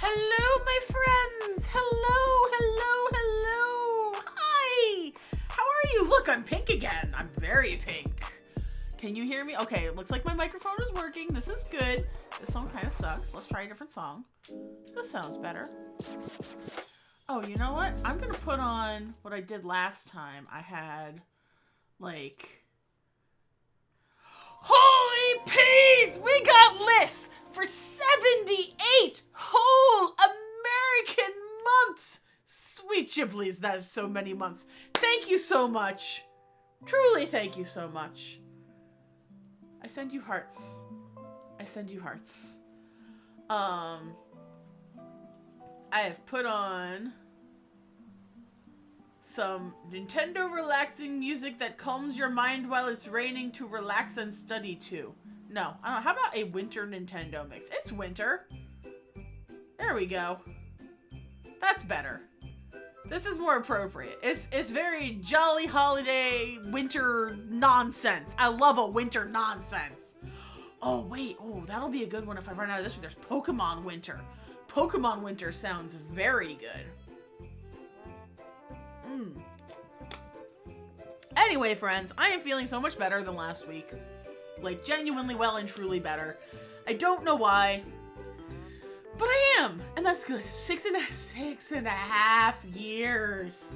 Hello, my friends! Hello, hello, hello! Hi! How are you? Look, I'm pink again. I'm very pink. Can you hear me? Okay, it looks like my microphone is working. This is good. This song kind of sucks. Let's try a different song. This sounds better. Oh, you know what? I'm gonna put on what I did last time. I had, like... Holy peas! We got lists for 78 whole American months! Sweet Ghiblies, that is so many months. Thank you so much. Truly thank you so much. I send you hearts. I send you hearts. I have put on some Nintendo relaxing music that calms your mind while it's raining to relax and study to. No, I don't know. How about a winter Nintendo mix? It's winter. There we go. That's better. This is more appropriate. It's very jolly holiday winter nonsense. I love a winter nonsense. Oh, wait. Oh, that'll be a good one if I run out of this one. There's Pokemon Winter. Pokemon Winter sounds very good. Anyway, friends, I am feeling so much better than last week. Like, genuinely well and truly better. I don't know why, but I am, and that's good. 6.5 years.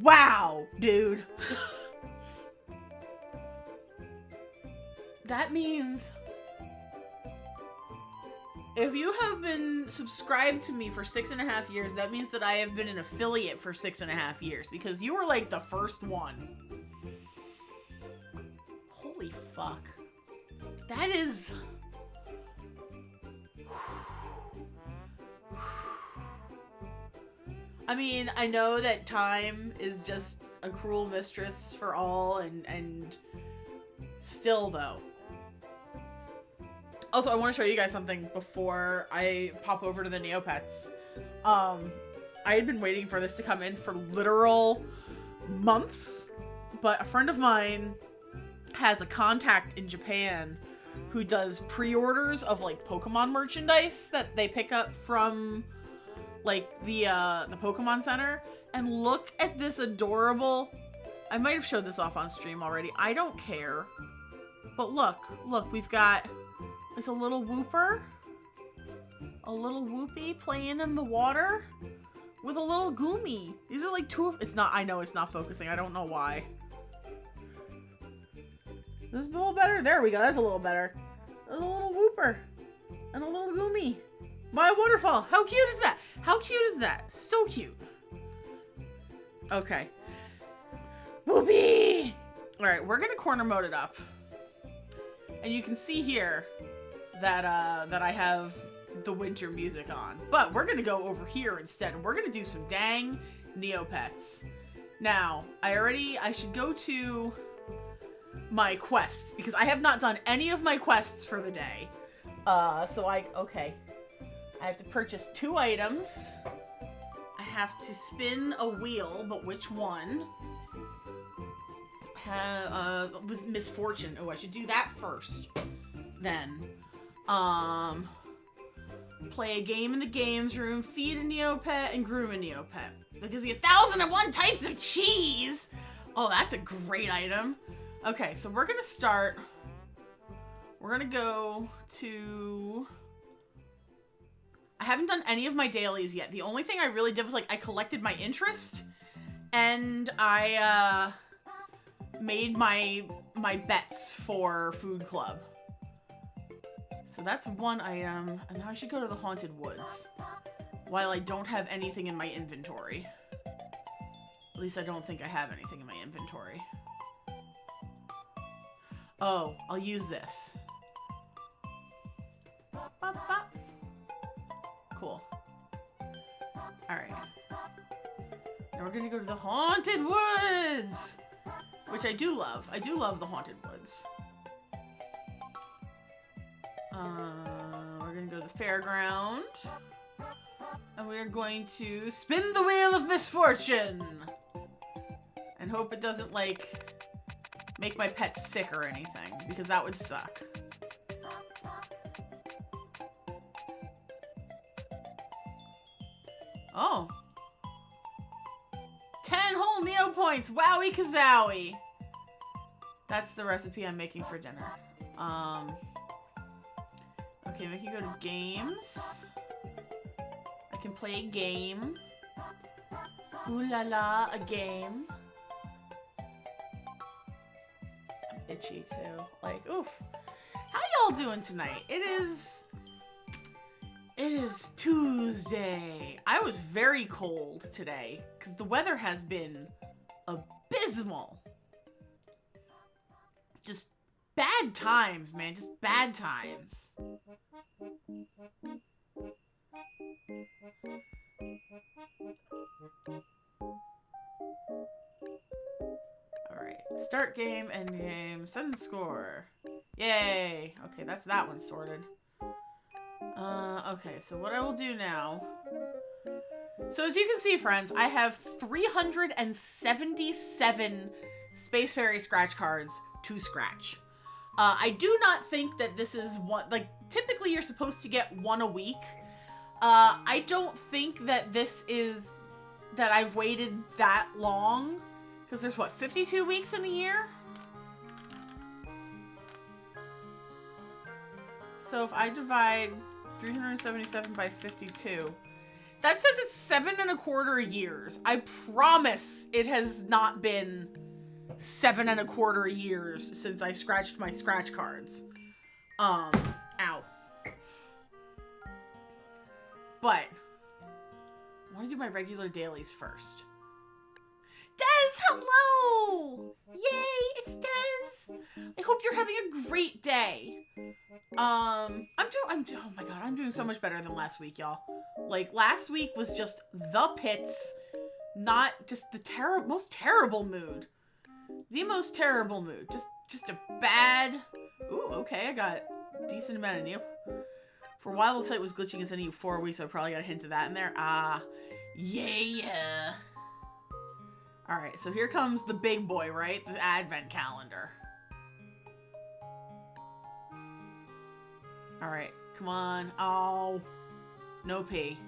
Wow, dude. That means if you have been subscribed to me for 6.5 years, that means that I have been an affiliate for 6.5 years, because you were like the first one. Holy fuck. That is... I mean, I know that time is just a cruel mistress for all, and still though. Also, I want to show you guys something before I pop over to the Neopets. I had been waiting for this to come in for literal months, but a friend of mine has a contact in Japan who does pre-orders of like Pokemon merchandise that they pick up from like the Pokemon Center, and look at this adorable. I might have showed this off on stream already. I don't care. But look, we've got, it's a little Wooper, a little Whoopie playing in the water with a little Goomy. These are like two, it's not, I know it's not focusing. I don't know why. This is a little better. There we go. That's a little better. There's a little Wooper and a little Goomy. My waterfall. How cute is that? How cute is that? So cute. Okay. Whoopee! All right, we're gonna corner mode it up. And you can see here that I have the winter music on. But we're gonna go over here instead, and we're gonna do some dang Neopets. Now, I should go to my quests, because I have not done any of my quests for the day. Okay. I have to purchase 2 items. I have to spin a wheel, but which one? Was misfortune. Oh, I should do that first. Then, play a game in the games room, feed a Neopet, and groom a Neopet. That gives me 1,001 types of cheese! Oh, that's a great item. Okay, so we're gonna start. We're gonna go to... I haven't done any of my dailies yet. The only thing I really did was, like, I collected my interest, and I, made my bets for Food Club. So that's one item, and now I should go to the Haunted Woods, while I don't have anything in my inventory. At least I don't think I have anything in my inventory. Oh, I'll use this. Bop, bop, bop. Cool. Alright. Now we're gonna go to the Haunted Woods! Which I do love. I do love the Haunted Woods. We're gonna go to the fairground. And we're going to spin the wheel of misfortune! And hope it doesn't, like, make my pet sick or anything, because that would suck. Oh. 10 whole Neo points! Wowie kazowie! That's the recipe I'm making for dinner. Okay, we can go to games. I can play a game. Ooh la la, a game. I'm itchy too. Like, oof. How y'all doing tonight? It is Tuesday. I was very cold today because the weather has been abysmal. Just bad times, man. Just bad times. Alright. Start game, end game, send score. Yay! Okay, that's that one sorted. Okay, so what I will do now... So as you can see, friends, I have 377 Space Fairy scratch cards to scratch. I do not think that this is one... Like, typically you're supposed to get one a week. I don't think that this is... That I've waited that long. Because there's, what, 52 weeks in a year? So if I divide 377 by 52, that says it's 7¼ years. I promise it has not been 7¼ years since I scratched my scratch cards. Ow. But I want to do my regular dailies first. Des, hello! Yay, it's Des! I hope you're having a great day. Oh my god, I'm doing so much better than last week, y'all. Like, last week was just the pits, not just the most terrible mood. The most terrible mood. Just a bad... Ooh, okay, I got a decent amount of Neo. For a while, the site was glitching and sending you 4 weeks, so I probably got a hint of that in there. Yeah. Alright, so here comes the big boy, right? The advent calendar. Alright, come on. Oh. No P.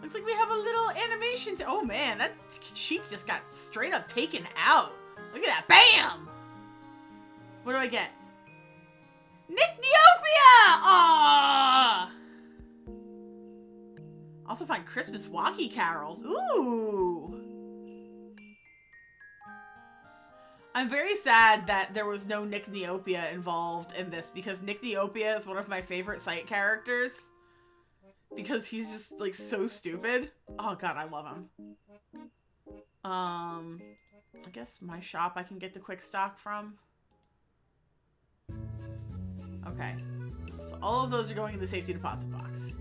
Looks like we have a little animation. Oh man, that sheep just got straight up taken out. Look at that. Bam! What do I get? Neopets! Aww! Also find Christmas walkie carols. Ooh! I'm very sad that there was no Nick Neopets involved in this because Nick Neopets is one of my favorite site characters. Because he's just, like, so stupid. Oh god, I love him. I guess my shop I can get the quick stock from. Okay. So all of those are going in the safety deposit box.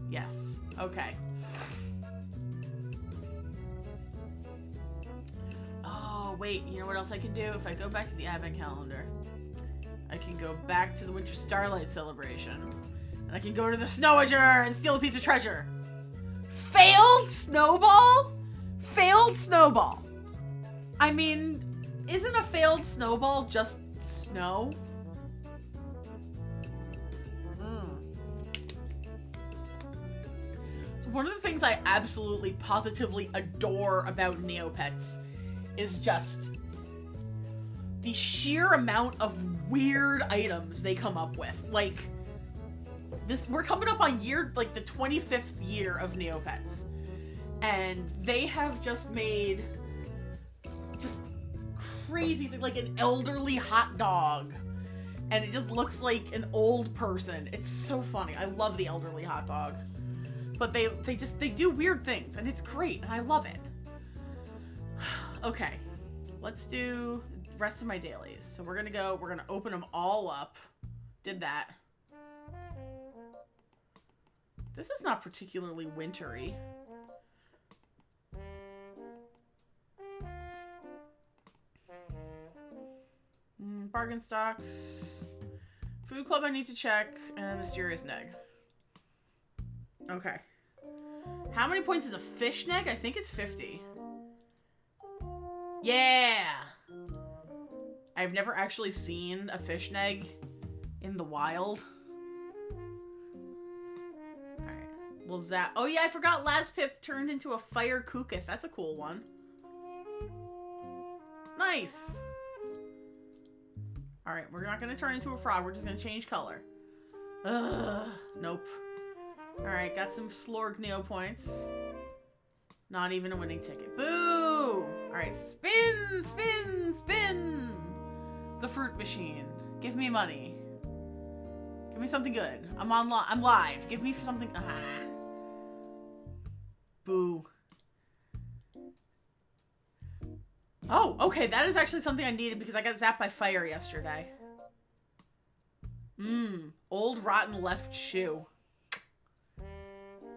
Yes. Okay. Oh, wait. You know what else I can do? If I go back to the advent calendar, I can go back to the Winter Starlight celebration. And I can go to the Snowager and steal a piece of treasure. Failed snowball? Failed snowball. I mean, isn't a failed snowball just snow? So one of the things I absolutely positively adore about Neopets is just the sheer amount of weird items they come up with. Like, we're coming up on the 25th year of Neopets. And they have just made just crazy things, like an elderly hot dog. And it just looks like an old person. It's so funny. I love the elderly hot dog. But they do weird things, and it's great, and I love it. Okay, let's do the rest of my dailies. So we're gonna open them all up. Did that. This is not particularly wintry. Bargain stocks. Food club I need to check. And mysterious neg. Okay. How many points is a fish neg? I think it's 50. Yeah! I've never actually seen a fish neg in the wild. Alright. Well, oh yeah, I forgot Lazpip turned into a fire Kukith. That's a cool one. Nice! Alright, we're not gonna turn into a frog. We're just gonna change color. Ugh. Nope. Alright, got some Slorg Neo points. Not even a winning ticket. Boo! Alright, spin, spin, spin! The fruit machine. Give me money. Give me something good. I'm live. Give me something. Ah. Boo. Oh, okay, that is actually something I needed because I got zapped by fire yesterday. Old rotten left shoe.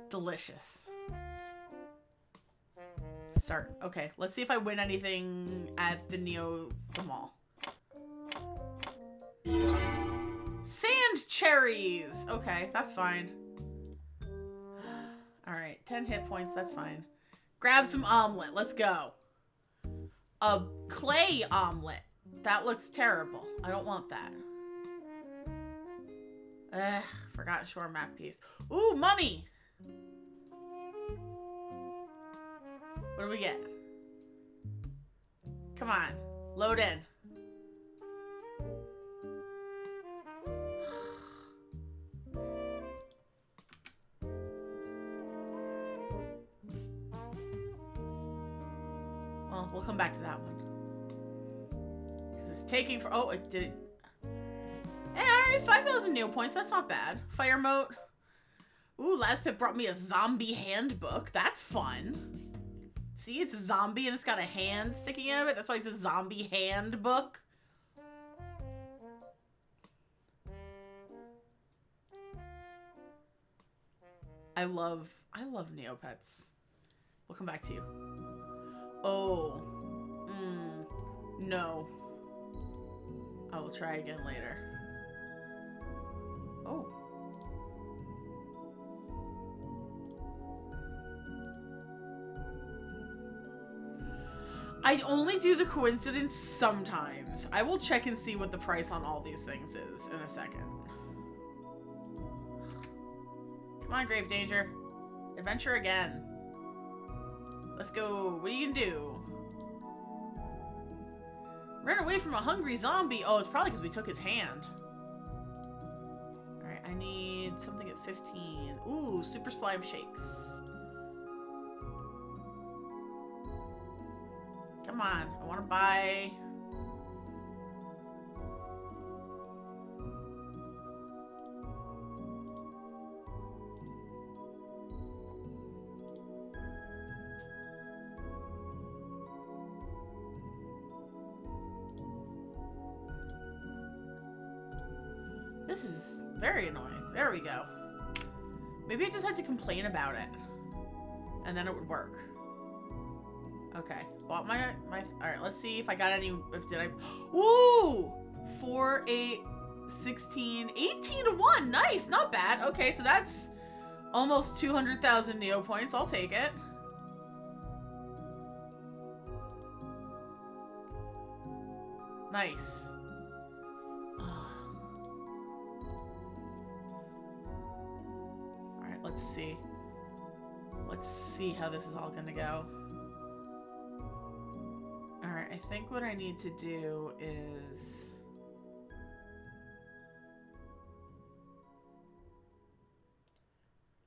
Delicious. Start. Okay, let's see if I win anything at the mall. Sand cherries! Okay, that's fine. Alright, 10 hit points, that's fine. Grab some omelet, let's go. A clay omelet. That looks terrible. I don't want that. Forgot shore map piece. Ooh, money! What do we get? Come on. Load in. Well, we'll come back to that one. Because it's taking for... Oh, it did it. Alright, 5,000 Neo points. That's not bad. Fire moat. Ooh, Lazpip brought me a zombie handbook. That's fun. See, it's a zombie and it's got a hand sticking out of it. That's why it's a zombie handbook. I love Neopets. We'll come back to you. Oh. No. I will try again later. Oh. I only do the coincidence sometimes. I will check and see what the price on all these things is in a second. Come on, Grave Danger. Adventure again. Let's go. What are you gonna do? Run away from a hungry zombie. Oh, it's probably because we took his hand. Alright, I need something at 15. Ooh, super slime shakes. Come on. I want to buy... This is very annoying. There we go. Maybe I just had to complain about it. And then it would work. Okay. Bought my alright, let's see if I got any, did I, ooh! 4, 8, 16, 18 to 1. Nice, not bad. Okay, so that's almost 200,000 Neo points. I'll take it. Nice. Alright, let's see. Let's see how this is all gonna go. Alright, I think what I need to do is...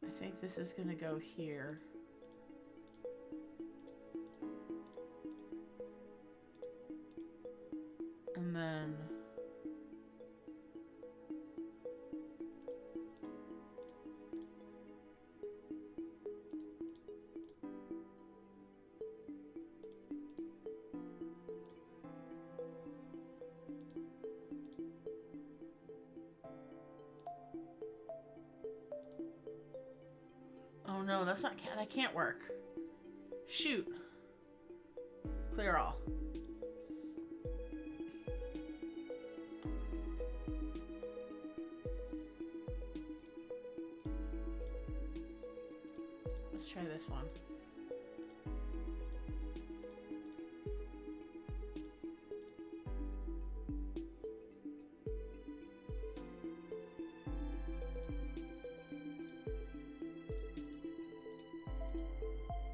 I think this is gonna go here. And then... Oh no, that's not, that can't work. Shoot. Clear all. Let's try this one.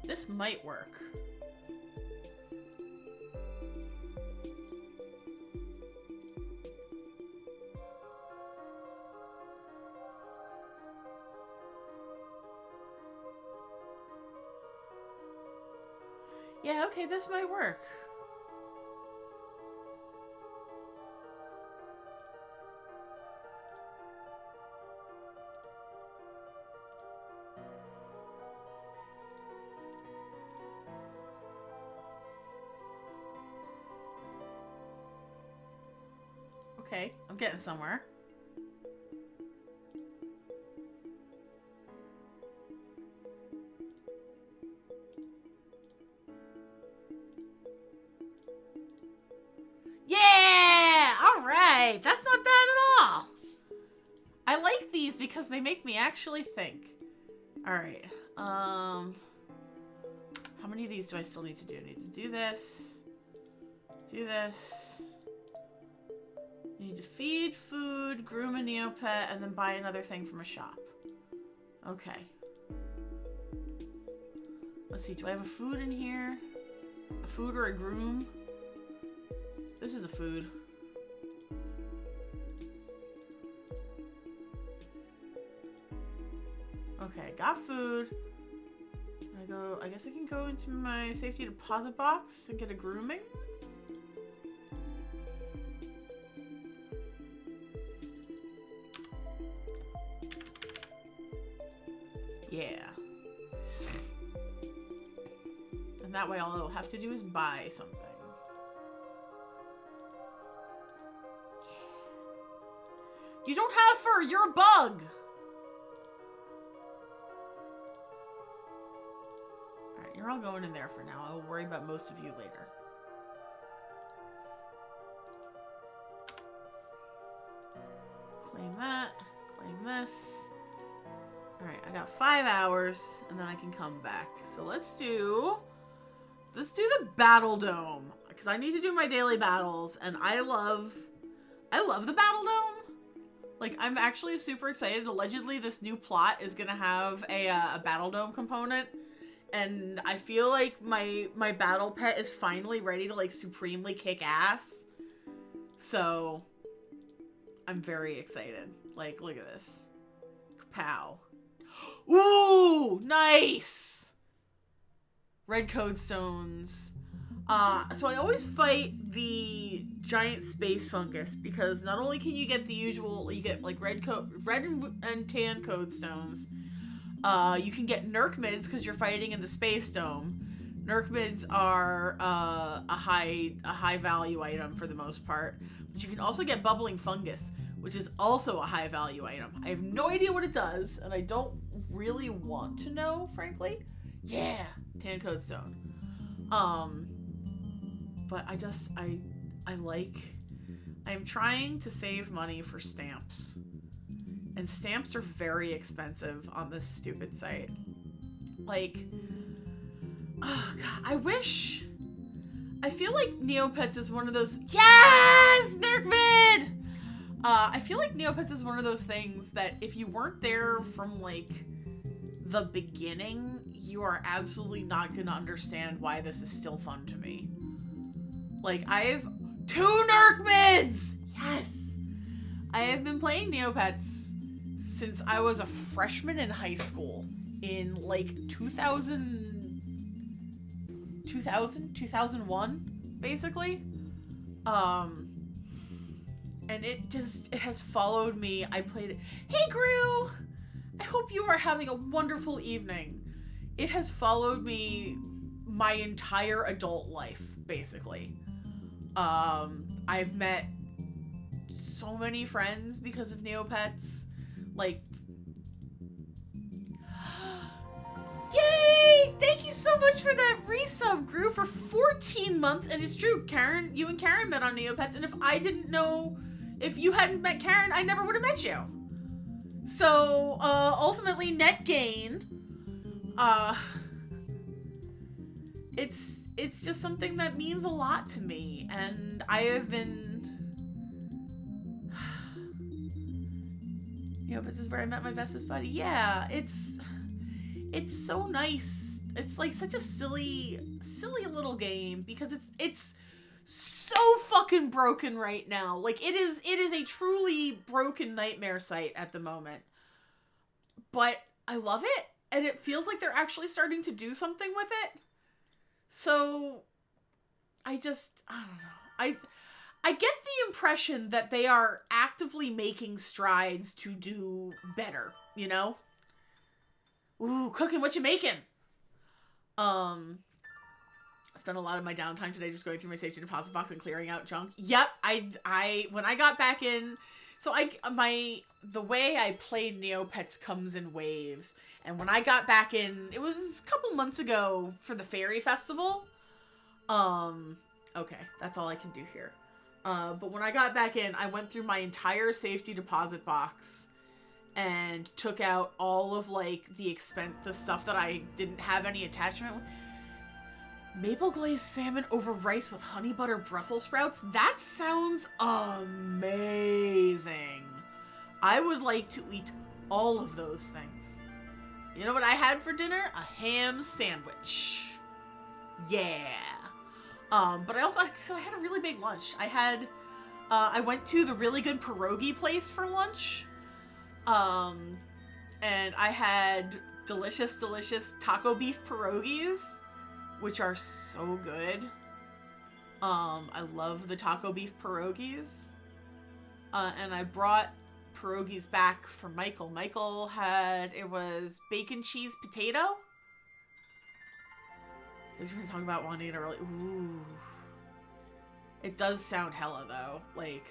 This might work. Yeah, okay, this might work. Okay, I'm getting somewhere. Yeah! Alright! That's not bad at all! I like these because they make me actually think. Alright, how many of these do I still need to do? I need to do this. Do this. You need to feed, food, groom a Neopet, and then buy another thing from a shop. Okay. Let's see, do I have a food in here? A food or a groom? This is a food. Okay, got food. I guess I can go into my safety deposit box and get a grooming. Yeah. And that way all I'll have to do is buy something. Yeah. You don't have fur! You're a bug! Alright, you're all going in there for now. I'll worry about most of you later. Claim that. Claim this. Alright, I got 5 hours, and then I can come back. So let's do the Battle Dome. Because I need to do my daily battles, and I love the Battle Dome. Like, I'm actually super excited. Allegedly, this new plot is gonna have a Battle Dome component. And I feel like my battle pet is finally ready to, like, supremely kick ass. So, I'm very excited. Like, look at this. Pow. Ooh, nice! Red Codestones. So I always fight the giant space fungus because not only can you get the usual, you get like red and tan Codestones. You can get Nerkmids because you're fighting in the space dome. Nerkmids are a high value item for the most part, but you can also get bubbling fungus, which is also a high value item. I have no idea what it does, and I don't really want to know, frankly. Yeah, tan Codestone. But I'm trying to save money for stamps. And stamps are very expensive on this stupid site. Like, oh god, I feel like Neopets is one of those, yes, Nerkvid! I feel like Neopets is one of those things that if you weren't there from, like, the beginning, you are absolutely not gonna understand why this is still fun to me. Like, I have 2 Nerkmids! Yes! I have been playing Neopets since I was a freshman in high school in, like, 2001, basically. And it has followed me. I played it. Hey, Gru! I hope you are having a wonderful evening. It has followed me my entire adult life, basically. I've met so many friends because of Neopets. Like, yay! Thank you so much for that resub, Gru, for 14 months. And it's true, Karen, you and Karen met on Neopets, and if you hadn't met Karen, I never would have met you. So, ultimately, net gain. It's just something that means a lot to me, and I have been... This is where I met my bestest buddy. Yeah, it's so nice. It's like such a silly little game because it's so fucking broken right now. Like, it is a truly broken nightmare site at the moment. But I love it, and it feels like they're actually starting to do something with it. So, I don't know. I get the impression that they are actively making strides to do better, you know? Ooh, cooking, what you making? I spent a lot of my downtime today just going through my safety deposit box and clearing out junk. Yep, when I got back in, so the way I play Neopets comes in waves. And when I got back in, it was a couple months ago for the Faerie Festival. Okay, that's all I can do here. But when I got back in, I went through my entire safety deposit box and took out all of, like, the stuff that I didn't have any attachment with. Maple glazed salmon over rice with honey butter Brussels sprouts? That sounds amazing. I would like to eat all of those things. You know what I had for dinner? A ham sandwich. Yeah. But I had a really big lunch. I went to the really good pierogi place for lunch. And I had delicious taco beef pierogies, which are so good. I love the taco beef pierogies. And I brought pierogies back for Michael. Michael it was bacon cheese potato. I was talking about wanting to really, ooh. It does sound hella though. Like,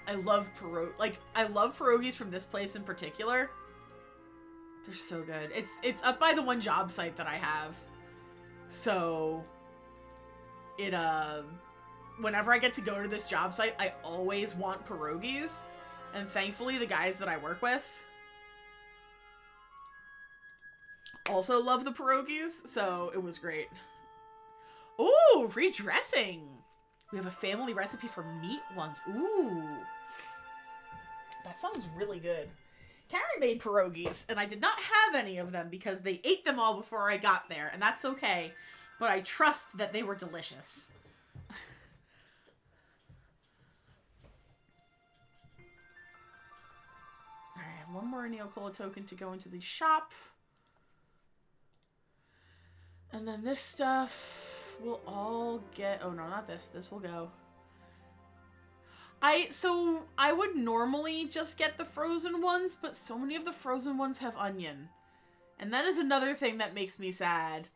I love pierogies from this place in particular. They're so good. It's up by the one job site that I have. So whenever I get to go to this job site, I always want pierogies. And thankfully the guys that I work with also love the pierogies, so it was great. Ooh, redressing. We have a family recipe for meat ones. Ooh. That sounds really good. Karen made pierogies, and I did not have any of them because they ate them all before I got there, and that's okay. But I trust that they were delicious. Alright, one more Neocola token to go into the shop. And then this stuff will all get... Oh, no, not this. This will go. So I would normally just get the frozen ones, but so many of the frozen ones have onion. And that is another thing that makes me sad.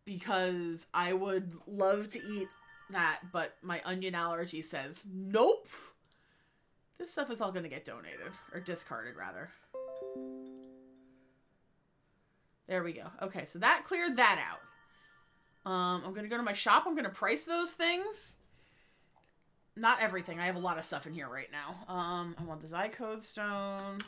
Because I would love to eat that, but my onion allergy says, nope. This stuff is all going to get donated. Or discarded, rather. There we go. Okay, so that cleared that out. I'm going to go to my shop. I'm going to price those things. Not everything. I have a lot of stuff in here right now. I want the Zycode Stone.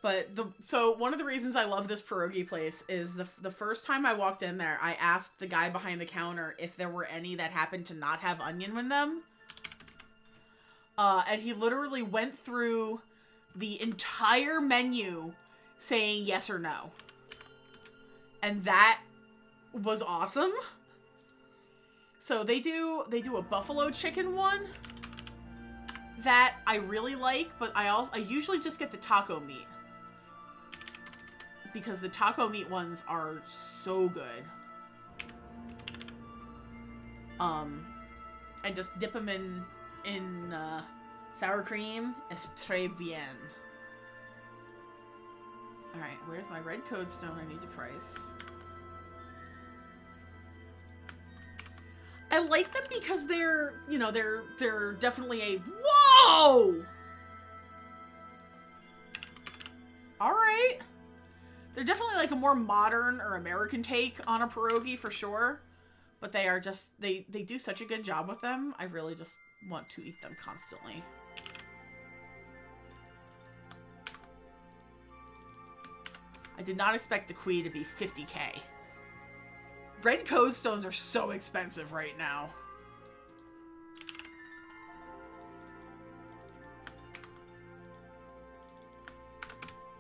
But so one of the reasons I love this pierogi place is the first time I walked in there, I asked the guy behind the counter if there were any that happened to not have onion in them. And he literally went through the entire menu saying yes or no. And that was awesome. So they do a buffalo chicken one that I really like, but I usually just get the taco meat because the taco meat ones are so good. And just dip them in sour cream. Es très bien. All right, where's my red code stone I need to price? I like them because they're, you know, they're definitely a... Whoa! Alright. They're definitely like a more modern or American take on a pierogi for sure. But they are just, they do such a good job with them. I really just want to eat them constantly. I did not expect the Kui to be 50k. Red code stones are so expensive right now.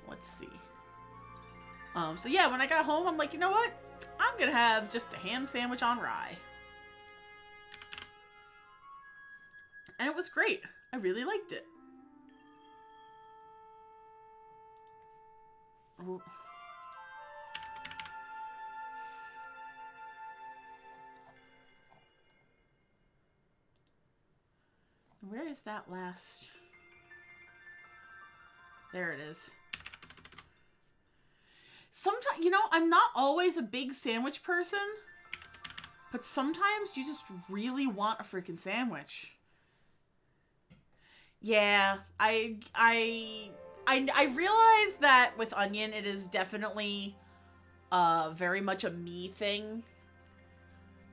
Let's see. So yeah, when I got home, I'm like, you know what? I'm gonna have just a ham sandwich on rye. And it was great. I really liked it. Ooh. Where is that last? There it is. Sometimes, you know, I'm not always a big sandwich person, but sometimes you just really want a freaking sandwich. Yeah, I realize that with onion, it is definitely very much a me thing.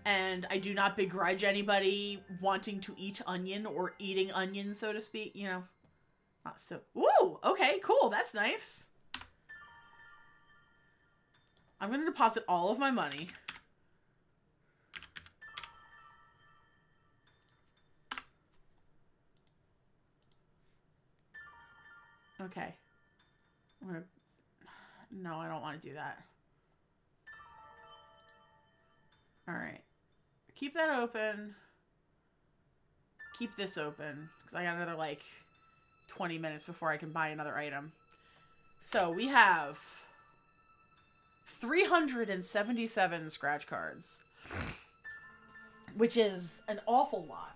And I do not begrudge anybody wanting to eat onion or eating onion, so to speak, you know. Not so... Ooh, okay, cool, that's nice. I'm going to deposit all of my money. Okay. No, I don't want to do that. Alright. Keep that open. Keep this open. Because I got another, like, 20 minutes before I can buy another item. So, we have 377 scratch cards. Which is an awful lot.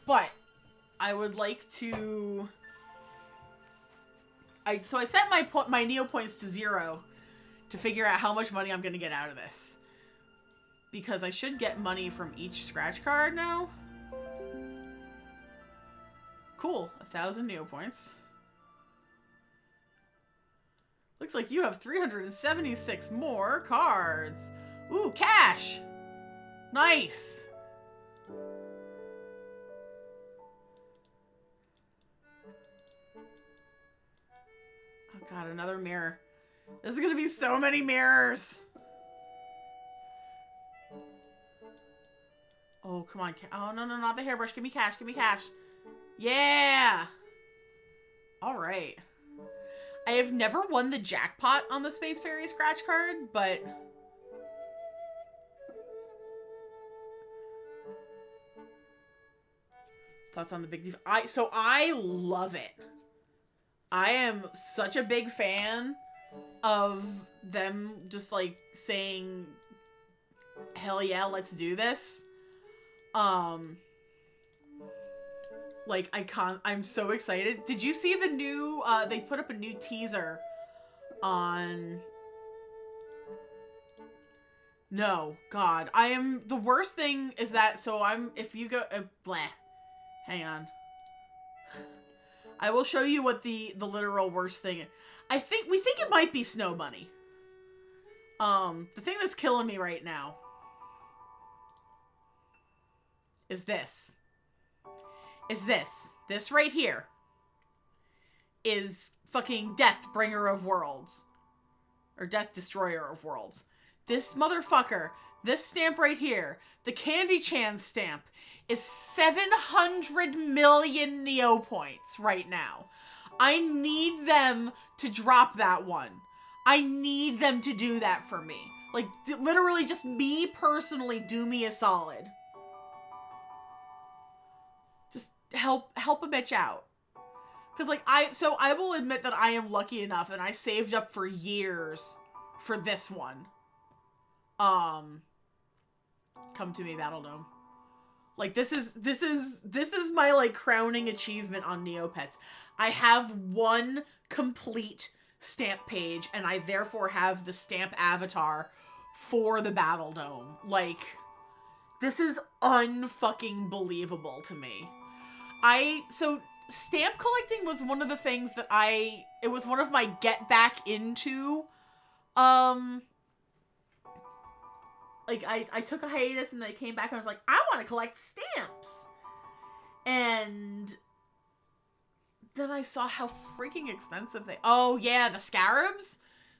But, I would like to... So I set my Neo points to 0 to figure out how much money I'm going to get out of this. Because I should get money from each scratch card now. Cool. 1,000 Neo points. Looks like you have 376 more cards. Ooh, cash! Nice! Oh god, another mirror. There's gonna be so many mirrors! Oh, come on. Oh, no, no, not the hairbrush. Give me cash. Give me cash. Yeah. All right. I have never won the jackpot on the Space Fairy scratch card, but... Thoughts on the big... So I love it. I am such a big fan of them just, like, saying, hell yeah, let's do this. Like, I'm so excited. Did you see the new, they put up a new teaser on... No, God. The worst thing is that, so if you go, bleh. Hang on. I will show you what the literal worst thing is. We think it might be Snow Bunny. The thing that's killing me right now is this. This right here is fucking Death Bringer of Worlds. Or Death Destroyer of Worlds. This motherfucker, this stamp right here, the Candy Chan stamp, is 700 million Neopoints right now. I need them to drop that one. I need them to do that for me. Like, literally just me personally do me a solid. Just help a bitch out. Because, like, I will admit that I am lucky enough, and I saved up for years for this one. Come to me, Battle Dome. Like, this is my, like, crowning achievement on Neopets. I have one complete stamp page, and I therefore have the stamp avatar for the Battle Dome. Like, this is unfucking believable to me. So stamp collecting was one of the things that it was one of my get back into, like, I took a hiatus and then I came back and I was like, I want to collect stamps. And then I saw how freaking expensive oh yeah, the scarabs?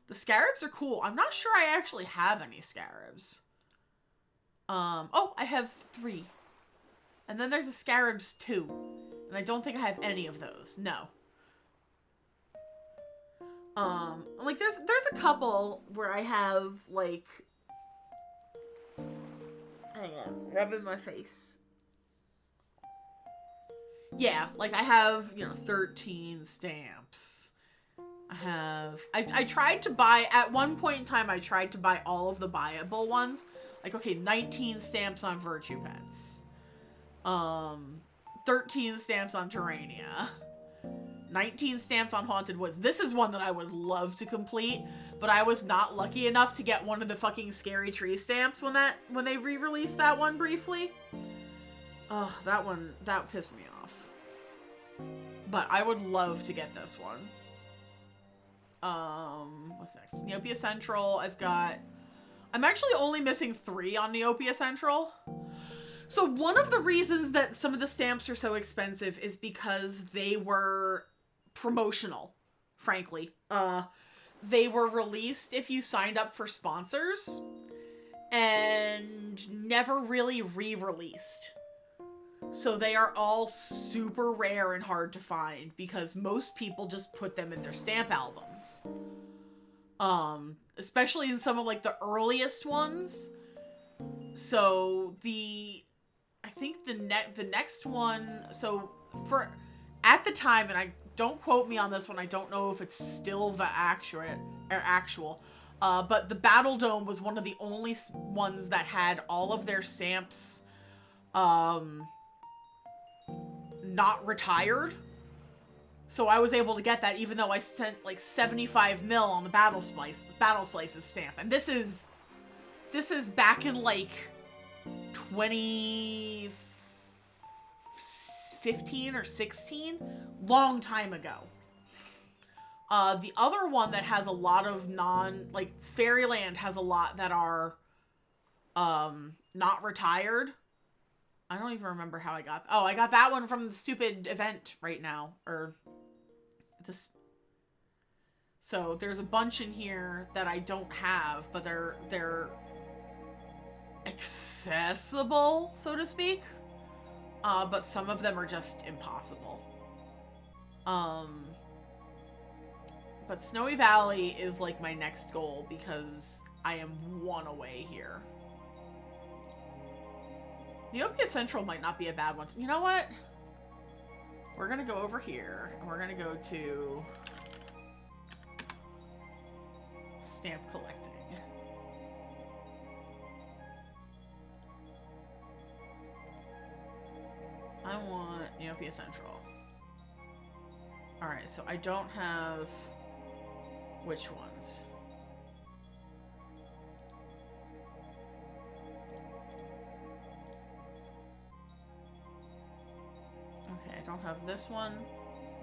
The scarabs are cool. I'm not sure I actually have any scarabs. Oh, I have 3. And then there's a scarabs 2. And I don't think I have any of those. No. Like there's a couple where I have, like, hang on, rubbing my face. Yeah, like I have, 13 stamps. I tried to buy, at one point in time, I tried to buy all of the buyable ones. Like, okay, 19 stamps on Virtue Pets. 13 stamps on Terrania. 19 stamps on Haunted Woods. This is one that I would love to complete, but I was not lucky enough to get one of the fucking Scary Tree stamps when they re-released that one briefly. Oh, that pissed me off. But I would love to get this one. What's next? Neopia Central. I'm actually only missing 3 on Neopia Central. So one of the reasons that some of the stamps are so expensive is because they were promotional, frankly. They were released if you signed up for sponsors and never really re-released. So they are all super rare and hard to find because most people just put them in their stamp albums. Especially in some of, like, the earliest ones. So I think the next one, so at the time, and don't quote me on this one, I don't know if it's still the actual, but the Battle Dome was one of the only ones that had all of their stamps, not retired. So I was able to get that even though I sent like 75 mil on the Battle Slices stamp. And this is back in like 2015 or 16, long time ago. The other one that has a lot of Fairyland has a lot that are not retired. I don't even remember how I got. Oh, I got that one from the stupid event right now, or this. So there's a bunch in here that I don't have, but they're accessible, so to speak. But some of them are just impossible. But Snowy Valley is like my next goal because I am one away here. Neopets Central might not be a bad one. You know what? We're gonna go over here and we're gonna go to stamp collecting. I want Neopets Central. Alright, so I don't have which ones? Okay, I don't have this one,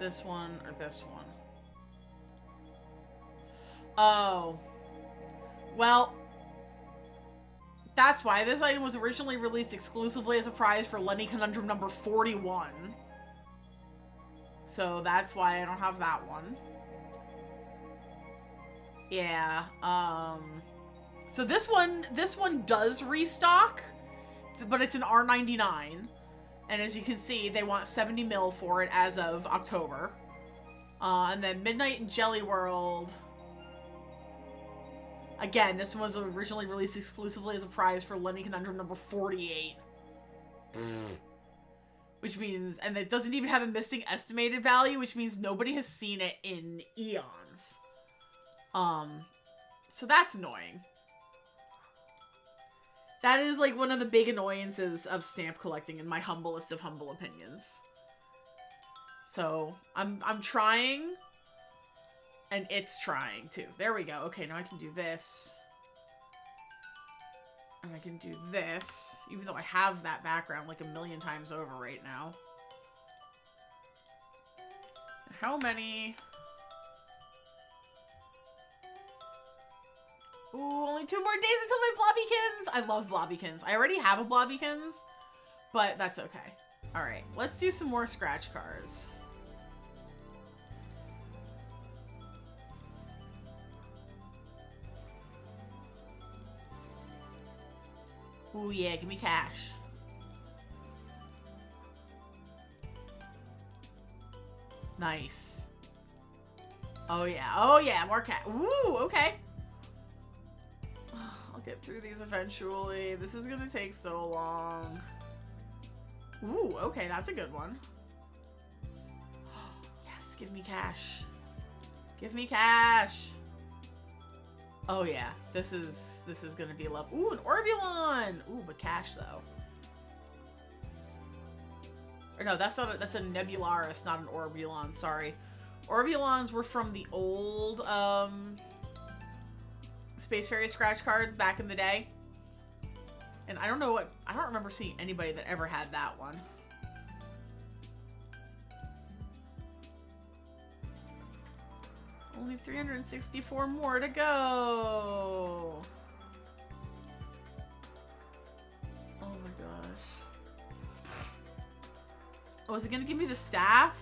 or this one. Oh. Well, that's why this item was originally released exclusively as a prize for Lenny Conundrum number 41. So that's why I don't have that one. Yeah, so this one does restock, but it's an R99. And as you can see, they want 70 mil for it as of October. And then Midnight and Jelly World. Again, this one was originally released exclusively as a prize for Lenny Conundrum number 48. Which means, and it doesn't even have a missing estimated value, which means nobody has seen it in eons. So that's annoying. That is like one of the big annoyances of stamp collecting in my humblest of humble opinions. So I'm trying, and it's trying too. There we go. Okay, now I can do this. And I can do this, even though I have that background like a million times over right now. How many? Ooh, only 2 more days until my Blobbykins! I love Blobbykins. I already have a Blobbykins, but that's okay. Alright, let's do some more scratch cards. Ooh, yeah, give me cash. Nice. Oh, yeah, more cash. Ooh, okay. I'll get through these eventually. This is gonna take so long. Ooh, okay, that's a good one. Yes, give me cash. Give me cash. Oh yeah, this is gonna be love. Ooh, an Orbulon. Ooh, but cash though. Or no, that's a Nebularis, not an Orbulon. Sorry, Orbulons were from the old Space Fairy scratch cards back in the day, and I don't remember seeing anybody that ever had that one. Only 364 more to go. Oh my gosh. Oh, is it gonna give me the staff?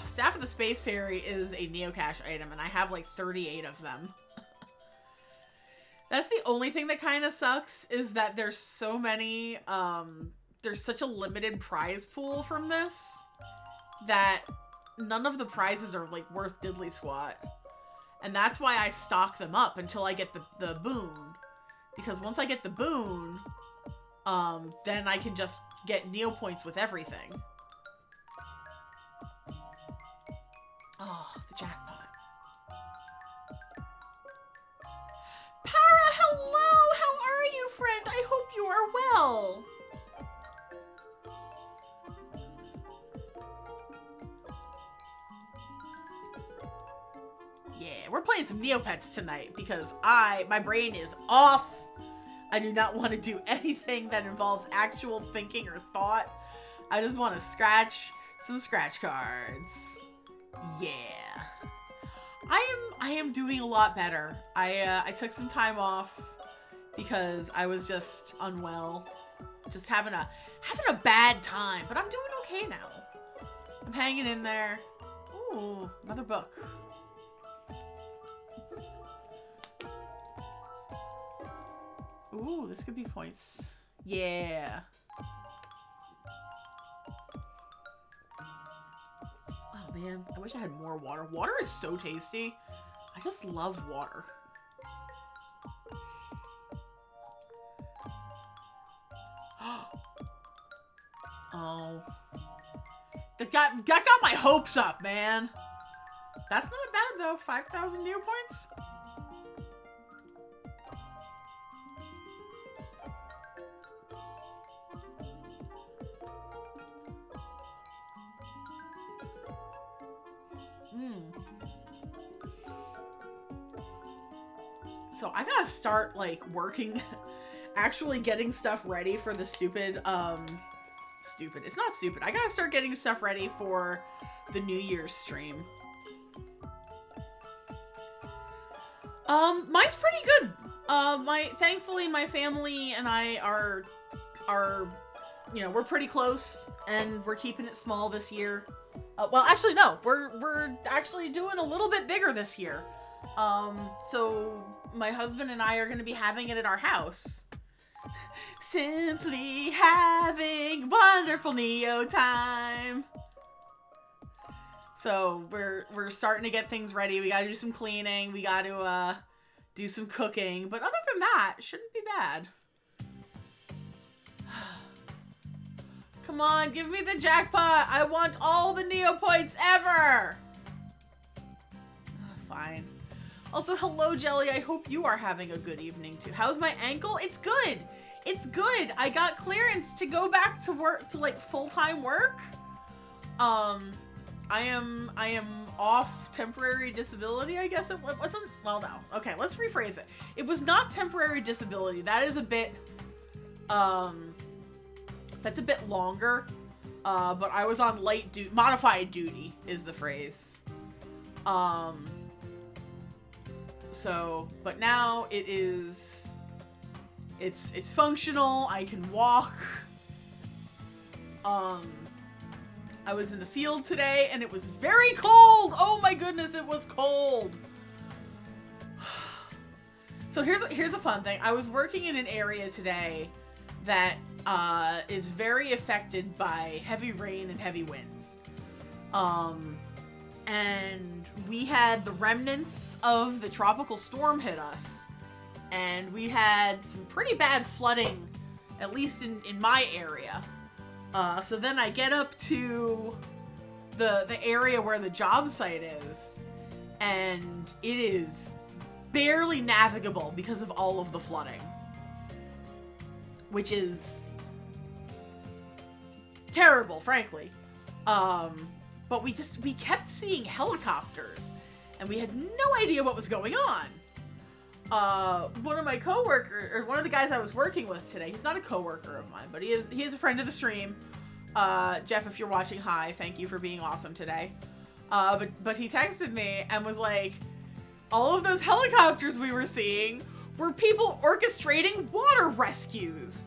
Staff of the Space Fairy is a Neocache item, and I have like 38 of them. That's the only thing that kind of sucks, is that there's so many, there's such a limited prize pool from this that none of the prizes are like worth diddly squat. And that's why I stock them up until I get the boon. Because once I get the boon, then I can just get Neo points with everything. Oh, the jackpot. Para, hello! How are you, friend? I hope you are well. Yeah, we're playing some Neopets tonight because my brain is off. I do not want to do anything that involves actual thinking or thought. I just want to scratch some scratch cards. Yeah. I am doing a lot better. I took some time off because I was just unwell. Just having a bad time, but I'm doing okay now. I'm hanging in there. Ooh, another book. Ooh, this could be points. Yeah. Oh man, I wish I had more water. Water is so tasty. I just love water. Oh. That got my hopes up, man. That's not bad though. 5,000 Neopoints? So I gotta start, like, working, actually getting stuff ready for the stupid, it's not stupid. I gotta start getting stuff ready for the New Year's stream. Mine's pretty good. Thankfully, my family and I are, you know, we're pretty close, and we're keeping it small this year. Well, actually, no, we're actually doing a little bit bigger this year. So my husband and I are going to be having it at our house. Simply having wonderful Neo time. So we're starting to get things ready. We got to do some cleaning. We got to do some cooking. But other than that, it shouldn't be bad. Come on, give me the jackpot. I want all the Neopoints ever. Fine. Also, hello, Jelly. I hope you are having a good evening, too. How's my ankle? It's good. It's good. I got clearance to go back to work, to, like, full-time work. I am off temporary disability, I guess it wasn't. Well, no. Okay, let's rephrase it. It was not temporary disability. That is a bit, that's a bit longer. But I was on modified duty is the phrase. So, but now it is, it's functional. I can walk. I was in the field today and it was very cold. Oh my goodness, it was cold. So here's a fun thing. I was working in an area today that is very affected by heavy rain and heavy winds. And we had the remnants of the tropical storm hit us. And we had some pretty bad flooding, at least in my area. So then I get up to the area where the job site is, and it is barely navigable because of all of the flooding. Which is terrible, frankly. But we kept seeing helicopters, and we had no idea what was going on. One of my coworkers, or one of the guys I was working with today, he's not a coworker of mine, but he is a friend of the stream. Jeff, if you're watching, hi, thank you for being awesome today. But he texted me and was like, all of those helicopters we were seeing were people orchestrating water rescues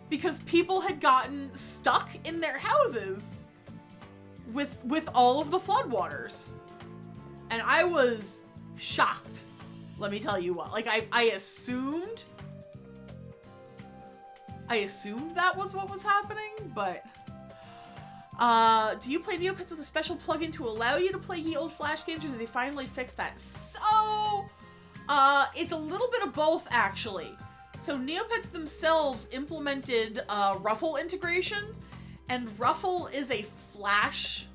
because people had gotten stuck in their houses with all of the floodwaters. And I was shocked. Let me tell you what, like I assumed that was what was happening, but do you play Neopets with a special plugin to allow you to play ye old Flash games, or did they finally fix that? So, it's a little bit of both, actually. So Neopets themselves implemented Ruffle integration, and Ruffle is a Flash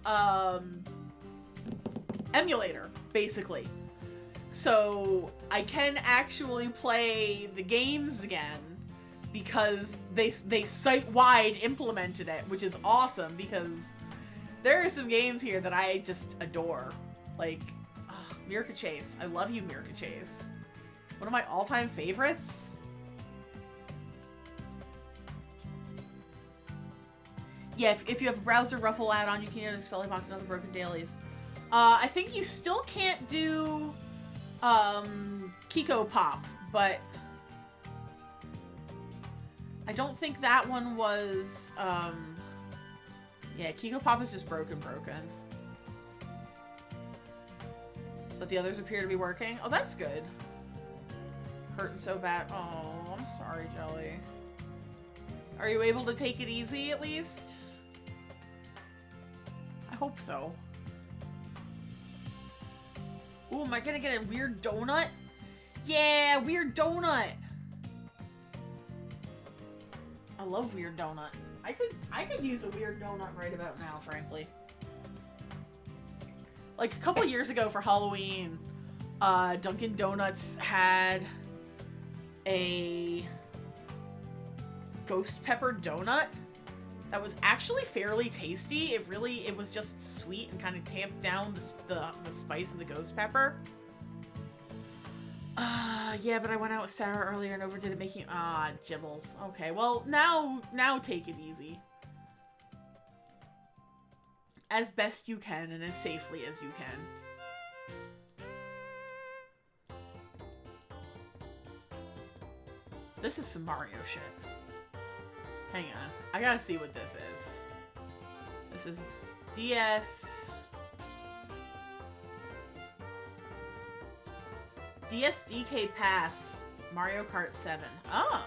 emulator, basically. So I can actually play the games again because they site-wide implemented it, which is awesome because there are some games here that I just adore. Like, Mirka Chase. I love you, Mirka Chase. One of my all-time favorites. Yeah, if you have a browser Ruffle add-on, you can use Spelling Box and other broken dailies. I think you still can't do Kiko Pop, but I don't think that one was, yeah, Kiko Pop is just broken. But the others appear to be working. Oh, that's good. Hurting so bad. Oh, I'm sorry, Jelly. Are you able to take it easy, at least? I hope so. Ooh, am I gonna get a weird donut? Yeah, weird donut! I love weird donut. I could use a weird donut right about now, frankly. Like, a couple years ago for Halloween, Dunkin' Donuts had a ghost pepper donut that was actually fairly tasty. It was just sweet and kind of tamped down the spice of the ghost pepper. Yeah, but I went out with Sarah earlier and overdid it, making gibbles. Okay, well, now take it easy. As best you can and as safely as you can. This is some Mario shit. Hang on. I gotta see what this is. This is DS... DK Pass Mario Kart 7. Oh.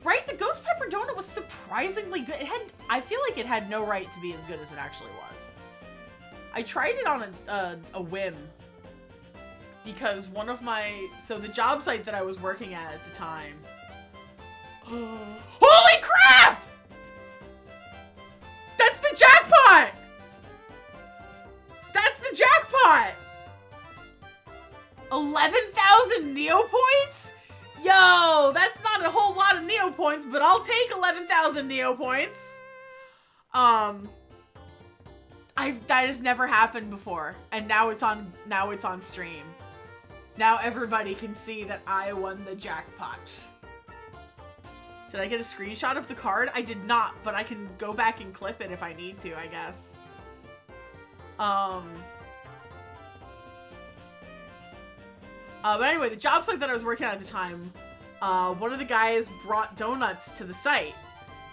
Right? The Ghost Pepper Donut was surprisingly good. I feel like it had no right to be as good as it actually was. I tried it on a whim. Because one of the job site that I was working at the time. Holy crap! That's the jackpot! That's the jackpot! 11,000 Neopoints? Yo, that's not a whole lot of Neopoints, but I'll take 11,000 Neopoints. That has never happened before, and now it's on stream. Now everybody can see that I won the jackpot. Did I get a screenshot of the card? I did not, but I can go back and clip it if I need to, I guess. But anyway, the job site that I was working at the time, one of the guys brought donuts to the site,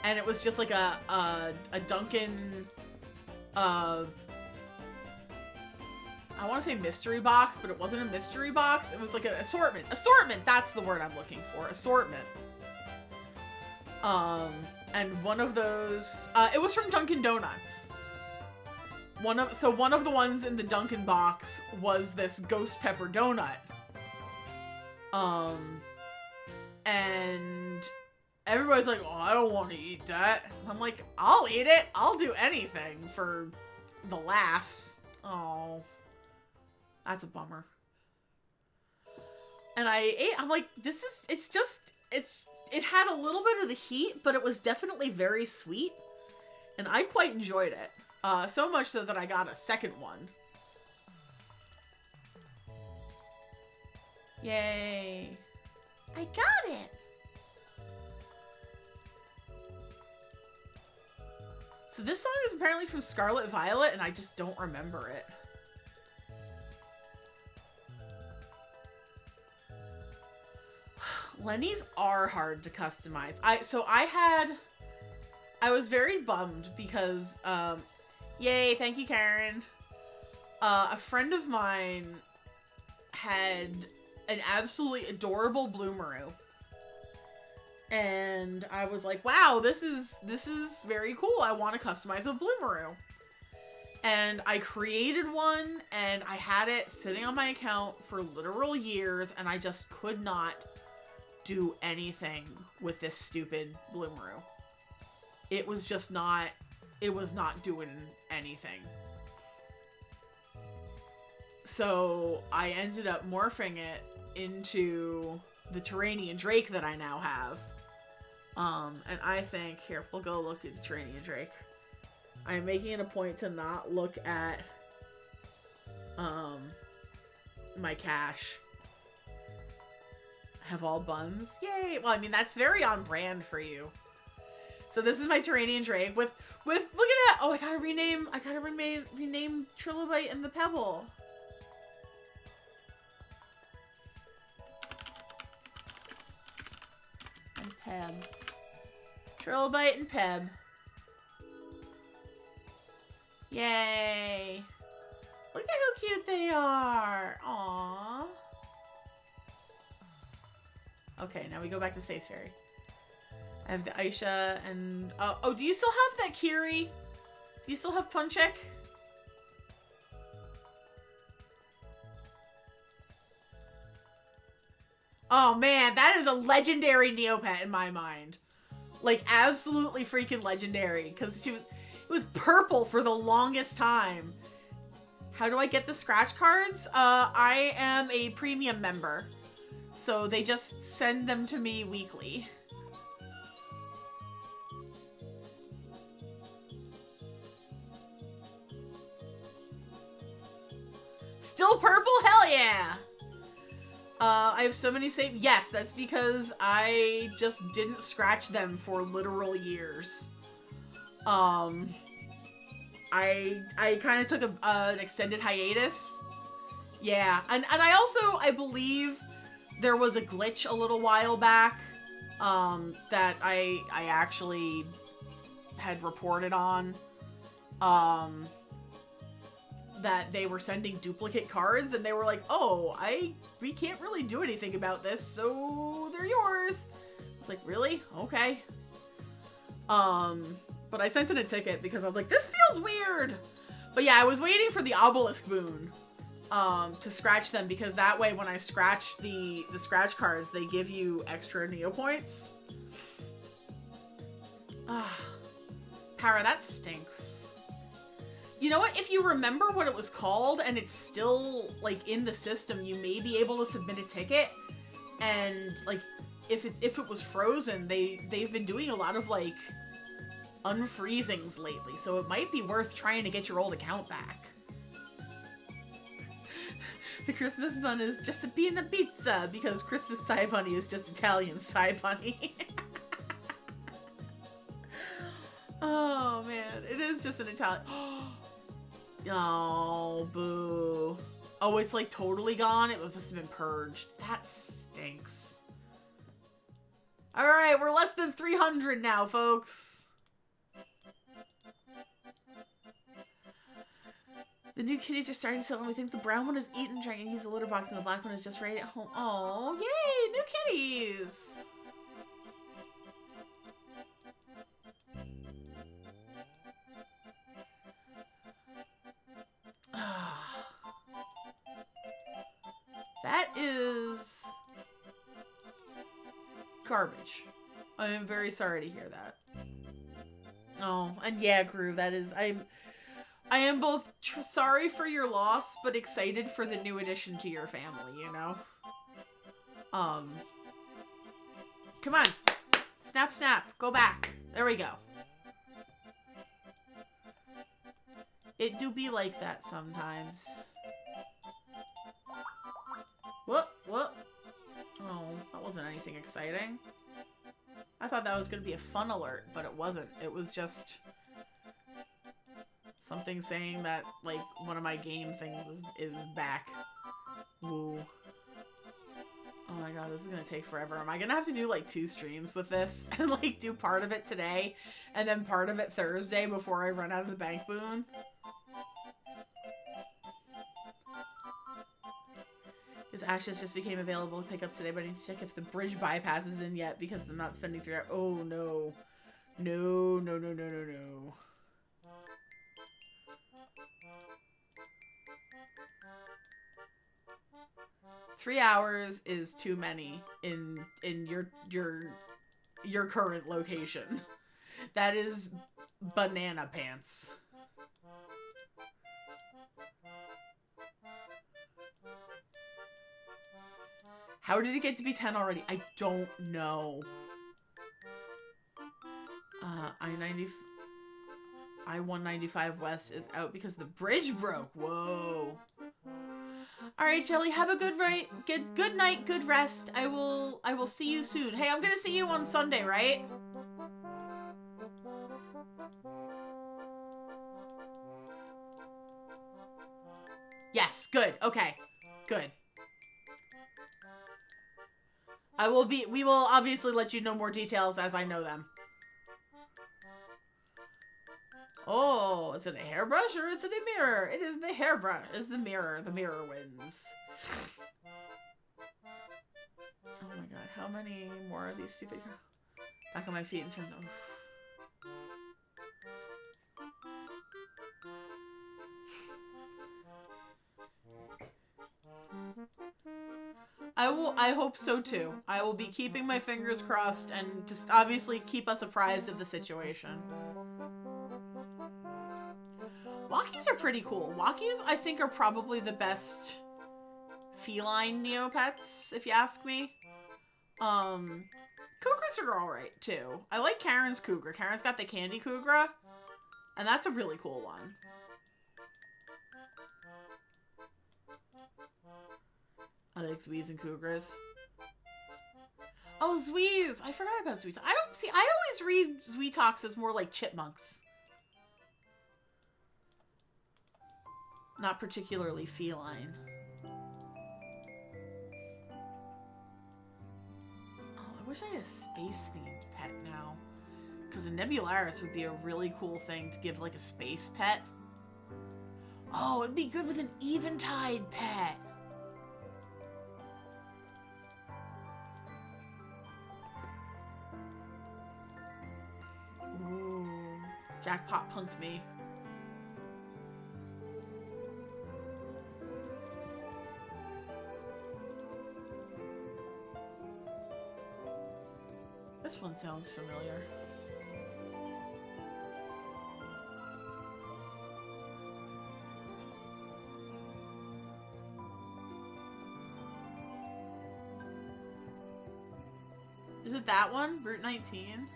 and it was just like a Dunkin', I want to say mystery box, but it wasn't a mystery box. It was like an assortment. Assortment, that's the word I'm looking for. Assortment. And one of those, it was from Dunkin' Donuts. One of the ones in the Dunkin' box was this ghost pepper donut. And everybody's like, oh, I don't want to eat that. And I'm like, I'll eat it. I'll do anything for the laughs. Oh, that's a bummer. And I ate, I'm like, it had a little bit of the heat, but it was definitely very sweet. And I quite enjoyed it. So much so that I got a second one. Yay. I got it. So this song is apparently from Scarlet Violet, and I just don't remember it. Lennies are hard to customize. I was very bummed because, yay, thank you, Karen. A friend of mine had an absolutely adorable Bloomeroo. And I was like, wow, this is very cool. I want to customize a Bloomeroo. And I created one, and I had it sitting on my account for literal years, and I just could not do anything with this stupid Bloomeroo. It was just not, it was not doing anything. So I ended up morphing it into the Terranian Drake that I now have. And I think, here, we'll go look at the Terranian Drake. I'm making it a point to not look at, my cache. Have all buns. Yay! Well, I mean, that's very on brand for you. So this is my Terranian Drake with, look at that! Oh, I gotta rename Trilobite and the Pebble. And Peb. Trilobite and Peb. Yay! Look at how cute they are! Aww. Okay, now we go back to Space Fairy. I have the Aisha and... oh, do you still have that Kiri? Do you still have Punchek? Oh man, that is a legendary Neopet in my mind. Like, absolutely freaking legendary. Because it was purple for the longest time. How do I get the scratch cards? I am a premium member. So they just send them to me weekly. Still purple? Hell yeah! I have so many saved. Yes, that's because I just didn't scratch them for literal years. I kind of took an extended hiatus. Yeah, and I also, I believe there was a glitch a little while back that I actually had reported on. That they were sending duplicate cards, and they were like, oh, we can't really do anything about this, so they're yours. It's like, really? Okay. But I sent in a ticket because I was like, this feels weird. But yeah, I was waiting for the obelisk boon to scratch them, because that way when I scratch the scratch cards, they give you extra Neo points. Para, that stinks. You know what? If you remember what it was called and it's still, like, in the system, you may be able to submit a ticket. And, like, if it was frozen, they've been doing a lot of, like, unfreezings lately. So it might be worth trying to get your old account back. The Christmas bun is just a peanut pizza because Christmas side bunny is just Italian side bunny. Oh, man. It is just an Italian... Oh, boo. Oh, it's like totally gone? It must have been purged. That stinks. Alright, we're less than 300 now, folks. The new kitties are starting to settle, and we think the brown one is eaten, trying to use the litter box, and the black one is just right at home. Oh, yay! New kitties! That is garbage. I am very sorry to hear that. Oh, and yeah, Groove, that is... I am both sorry for your loss, but excited for the new addition to your family, you know? Come on. Snap, snap. Go back. There we go. It do be like that sometimes. What? What? Oh, that wasn't anything exciting. I thought that was going to be a fun alert, but it wasn't. It was just something saying that, like, one of my game things is back. Woo. Oh my god, this is going to take forever. Am I going to have to do, like, 2 streams with this? And, like, do part of it today, and then part of it Thursday before I run out of the bank boon? His ashes just became available to pick up today, but I need to check if the bridge bypass is in yet because I'm not spending 3 hours. Oh, no. No, no, no, no, no, no. Three hours is too many in your current location. That is banana pants. How did it get to be 10 already? I don't know. I-195 West is out because the bridge broke. Whoa. All right, Jelly, have a good night, good rest. I will see you soon. Hey, I'm gonna see you on Sunday, right? Yes, good. Okay, good. We will obviously let you know more details as I know them. Oh, is it a hairbrush or is it a mirror? It is the hairbrush. It's the mirror. The mirror wins. Oh my god, how many more of these stupid... Back on my feet in terms of... I hope so too. I will be keeping my fingers crossed and just obviously keep us apprised of the situation. Walkies are pretty cool. Walkies, I think, are probably the best feline Neopets, if you ask me. Cougars are alright, too. I like Karen's cougar. Karen's got the candy cougar, and that's a really cool one. I like Zwees and cougars. Oh, Zwees! I forgot about Zwees. I always read Zweetox as more like chipmunks. Not particularly feline. I wish I had a space-themed pet now. Because a Nebularis would be a really cool thing to give, like, a space pet. Oh, it'd be good with an Eventide pet. Ooh. Jackpot punked me. This one sounds familiar. Is it that one? Route 19?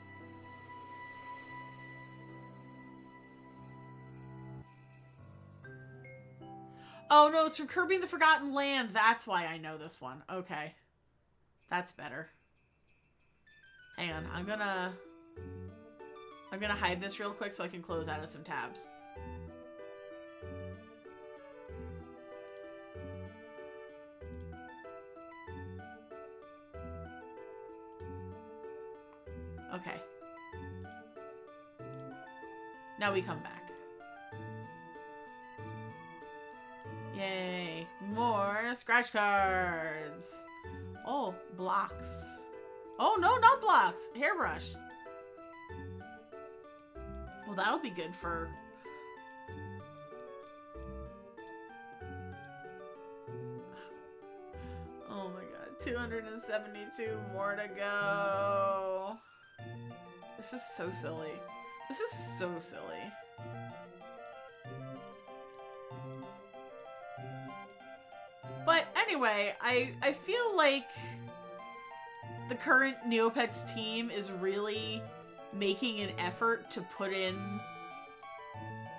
Oh no, it's from Kirby and the Forgotten Land. That's why I know this one. Okay. That's better. Hang on, I'm gonna hide this real quick so I can close out of some tabs. Okay. Now we come back. Yay. More scratch cards. Oh, blocks. Oh, no, not blocks. Hairbrush. Well, that'll be good for... Oh my god. 272 more to go. This is so silly. This is so silly. But anyway, I feel like the current Neopets team is really making an effort to put in...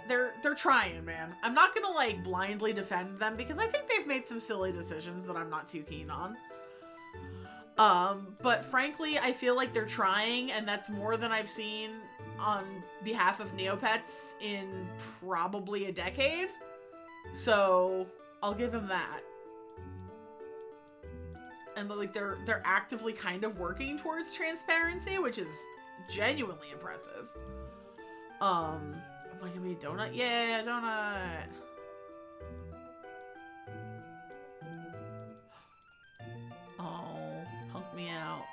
They're trying, man. I'm not gonna, like, blindly defend them because I think they've made some silly decisions that I'm not too keen on. But frankly, I feel like they're trying, and that's more than I've seen on behalf of Neopets in probably a decade. So, I'll give them that. And like they're actively kind of working towards transparency, which is genuinely impressive. Am I gonna be a donut? Yeah, donut. Oh, punk me out.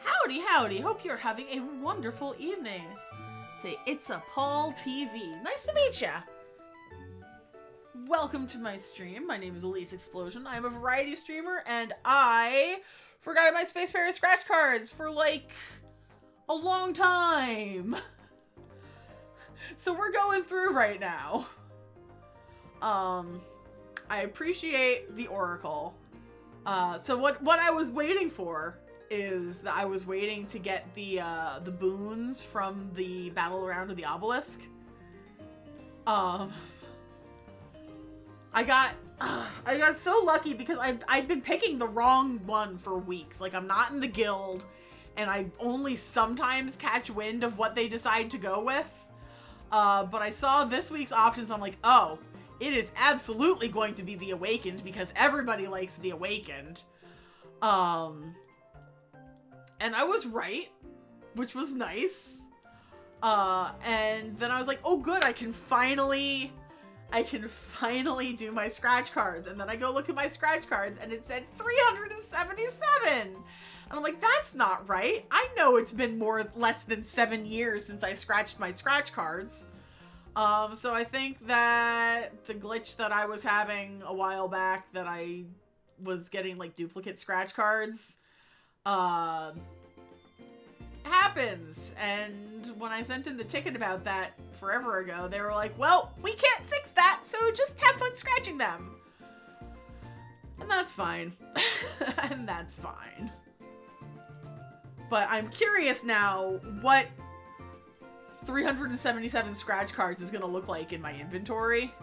Howdy, howdy. Hope you're having a wonderful evening. Say, it's a Paul TV. Nice to meet ya. Welcome to my stream. My name is Elise Explosion. I'm a variety streamer, and I forgot my Space Faerie scratch cards for, like, a long time. So we're going through right now. I appreciate the Oracle. So what I was waiting for is that I was waiting to get the boons from the Battle Around of the Obelisk. I got so lucky because I've been picking the wrong one for weeks. Like, I'm not in the guild, and I only sometimes catch wind of what they decide to go with. But I saw this week's options, I'm like, oh, it is absolutely going to be the Awakened because everybody likes the Awakened. And I was right. which was nice. And then I was like, oh good, I can finally do my scratch cards. And then I go look at my scratch cards and it said 377. And I'm like, that's not right. I know it's been less than 7 years since I scratched my scratch cards. So I think that the glitch that I was having a while back, that I was getting like duplicate scratch cards, happens. And when I sent in the ticket about that forever ago, they were like, well, we can't fix that, so just have fun scratching them. And that's fine. And that's fine. But I'm curious now what 377 scratch cards is gonna look like in my inventory.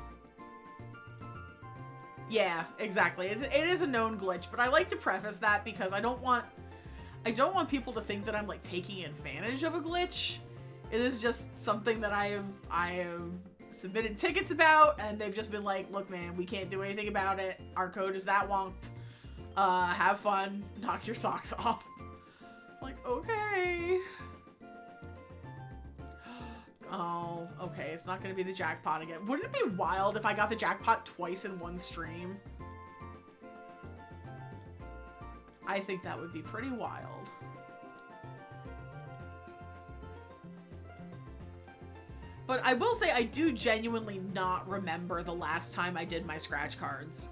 Yeah, exactly. It is a known glitch, but I like to preface that because I don't want people to think that I'm like taking advantage of a glitch. It is just something that I have submitted tickets about, and they've just been like, look man, we can't do anything about it. Our code is that wonked. Have fun. Knock your socks off. Like, okay. Oh, okay. It's not gonna be the jackpot again. Wouldn't it be wild if I got the jackpot twice in one stream? I think that would be pretty wild. But I will say I do genuinely not remember the last time I did my scratch cards.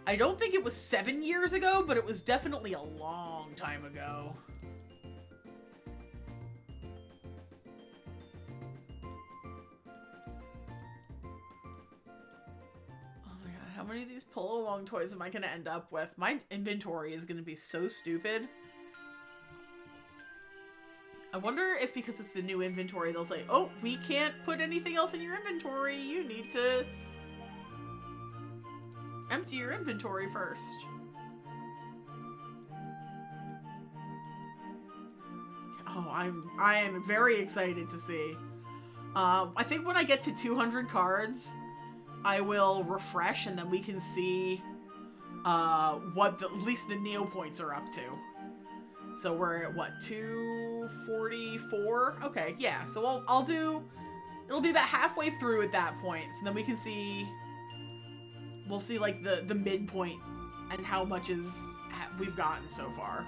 I don't think it was 7 years ago, but it was definitely a long time ago. How many of these pull along toys am I going to end up with? My inventory is going to be so stupid. I wonder if because it's the new inventory, they'll say, oh, we can't put anything else in your inventory. You need to empty your inventory first. Oh, I am very excited to see. I think when I get to 200 cards, I will refresh, and then we can see what at least the Neopets are up to. So we're at what, 244? Okay, yeah. So I'll do. It'll be about halfway through at that point, so then we can see. We'll see like the midpoint and how much we've gotten so far.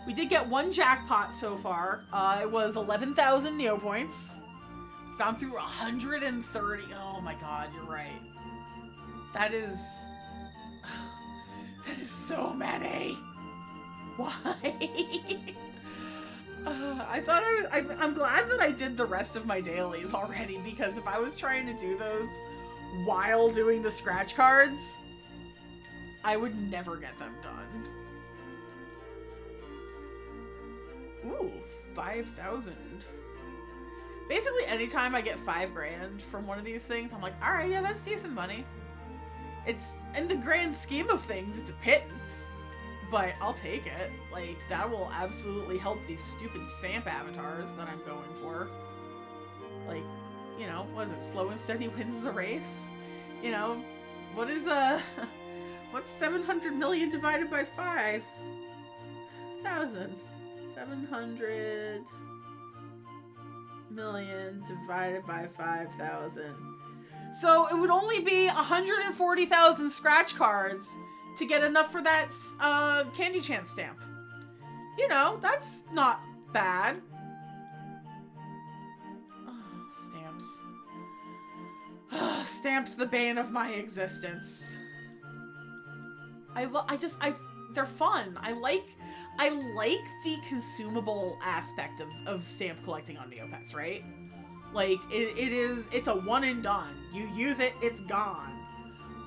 We did get one jackpot so far. It was 11,000 Neopets. Gone through 130. Oh my god, you're right. That is so many. Why? I'm glad that I did the rest of my dailies already, because if I was trying to do those while doing the scratch cards, I would never get them done. Ooh, 5,000. Basically, anytime I get 5 grand from one of these things, I'm like, alright, yeah, that's decent money. It's, in the grand scheme of things, it's a pittance. But I'll take it. Like, that will absolutely help these stupid Samp avatars that I'm going for. Like, you know, what is it? Slow and steady wins the race? You know, what is, what's 700 million divided by 5,000? 700 million divided by 5,000. So it would only be 140,000 scratch cards to get enough for that Candy Chance stamp. You know, that's not bad. Oh, stamps. Stamps, the bane of my existence. They're fun. I like the consumable aspect of stamp collecting on Neopets, right? Like, it's a one and done. You use it, it's gone.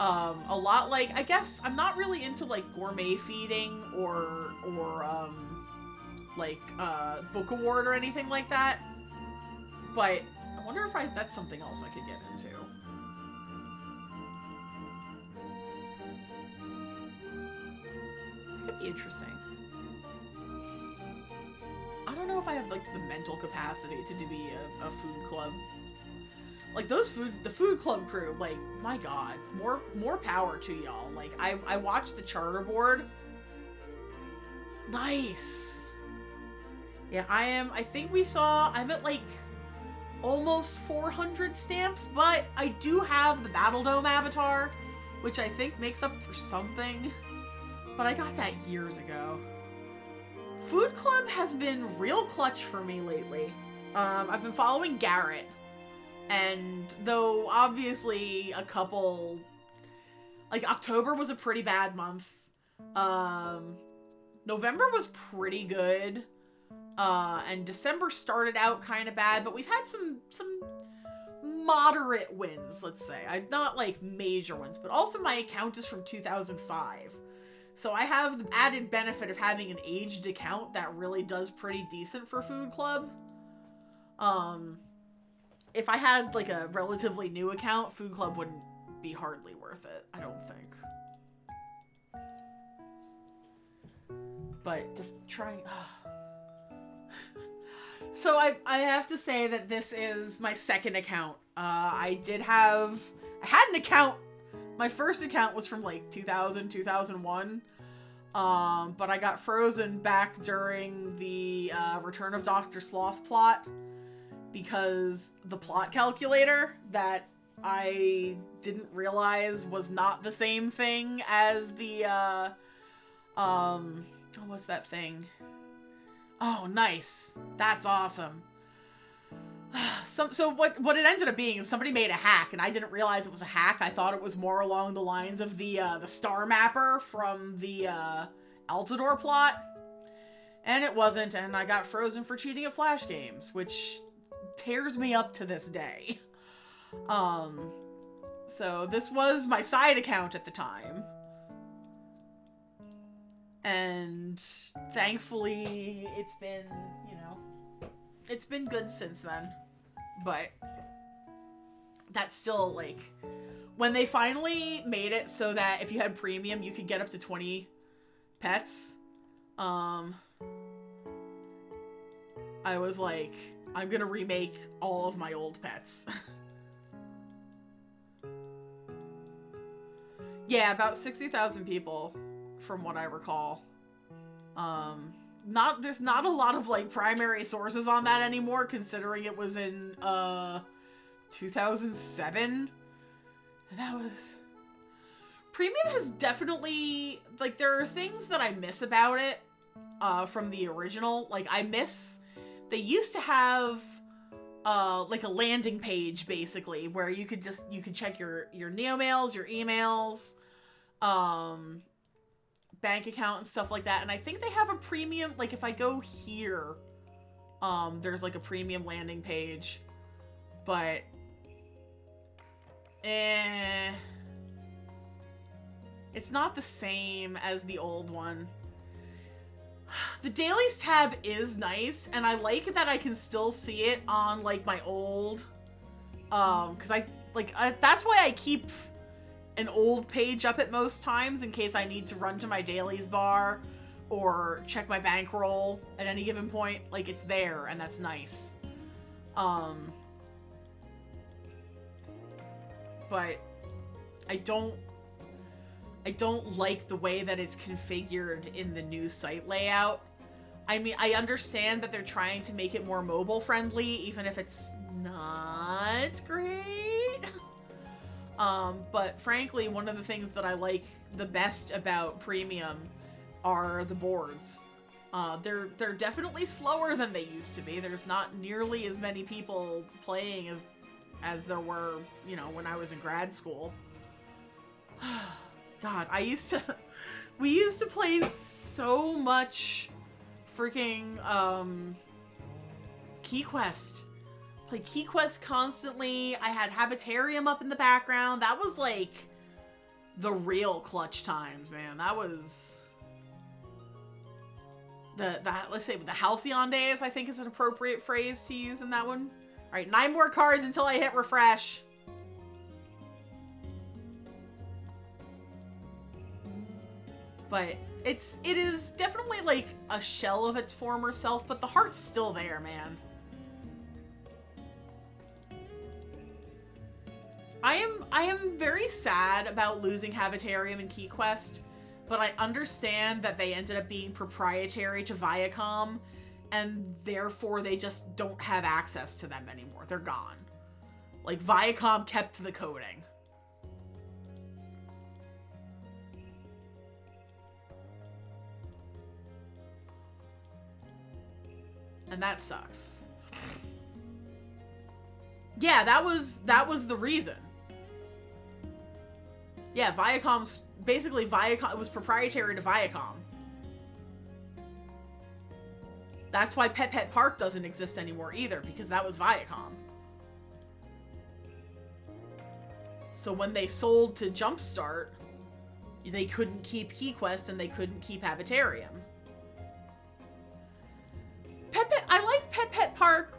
A lot like, I guess, I'm not really into, like, gourmet feeding or book award or anything like that. But I wonder if that's something else I could get into. It could be interesting. I don't know if I have, like, the mental capacity to be a food club. Like, the food club crew, like, my god, more power to y'all. Like, I watched the charter board. Nice. Yeah, I think I'm at like almost 400 stamps, but I do have the Battle Dome avatar, which I think makes up for something. But I got that years ago. Food Club has been real clutch for me lately. I've been following Garrett, and though obviously like October was a pretty bad month. November was pretty good. And December started out kind of bad, but we've had some moderate wins, let's say. Not like major ones, but also my account is from 2005. So I have the added benefit of having an aged account that really does pretty decent for Food Club. If I had like a relatively new account, Food Club wouldn't be hardly worth it, I don't think. But just trying... So I have to say that this is my second account. I had an account. My first account was from like 2000, 2001. But I got frozen back during the Return of Dr. Sloth plot because the plot calculator that I didn't realize was not the same thing as the, what was that thing? Oh, nice. That's awesome. So what it ended up being is somebody made a hack, and I didn't realize it was a hack. I thought it was more along the lines of the Star Mapper from the Altador plot, and it wasn't, and I got frozen for cheating at Flash games, which tears me up to this day. So this was my side account at the time. And thankfully, it's been, it's been good since then. But that's still, like, when they finally made it so that if you had premium, you could get up to 20 pets, I was like, I'm gonna remake all of my old pets. Yeah, about 60,000 people. From what I recall. There's not a lot of like primary sources on that anymore, considering it was in 2007. And that was... Premium has definitely, like, there are things that I miss about it from the original. Like, they used to have like a landing page basically where you could check your Neomails, your emails, bank account and stuff like that, and I think they have a premium, like if I go here, there's like a premium landing page, but it's not the same as the old one. The dailies tab is nice, and I like that I can still see it on like my old, because that's why I keep an old page up at most times in case I need to run to my dailies bar or check my bankroll at any given point. Like, it's there, and that's nice. But I don't like the way that it's configured in the new site layout. I mean, I understand that they're trying to make it more mobile friendly, even if it's not great. But frankly, one of the things that I like the best about Premium are the boards. They're definitely slower than they used to be. There's not nearly as many people playing as there were, when I was in grad school. God, we used to play so much freaking, KeyQuest. Play KeyQuest constantly. I had Habitarium up in the background. That was like the real clutch times, man. That was let's say the halcyon days, I think is an appropriate phrase to use in that one. All right, 9 more cards until I hit refresh. But it is definitely like a shell of its former self, but the heart's still there, man. I am very sad about losing Habitarium and KeyQuest, but I understand that they ended up being proprietary to Viacom, and therefore they just don't have access to them anymore. They're gone. Like, Viacom kept the coding. And that sucks. Yeah, that was the reason. Yeah, Viacom's basically Viacom, it was proprietary to Viacom. That's why Pet Pet Park doesn't exist anymore either, because that was Viacom. So when they sold to Jumpstart, they couldn't keep KeyQuest and they couldn't keep Habitarium. I like Pet Pet Park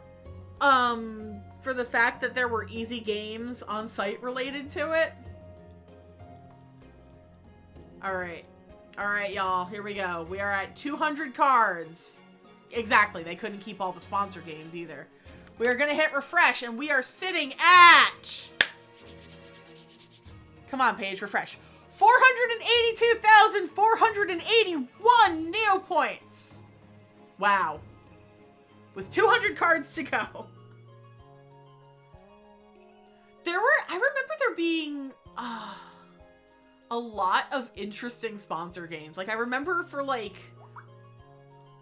for the fact that there were easy games on site related to it. Alright, y'all, here we go. We are at 200 cards. Exactly, they couldn't keep all the sponsor games either. We are gonna hit refresh, and we are sitting at... Come on, page, refresh. 482,481 Neopoints! Wow. With 200 cards to go. I remember there being a lot of interesting sponsor games. Like, I remember for, like,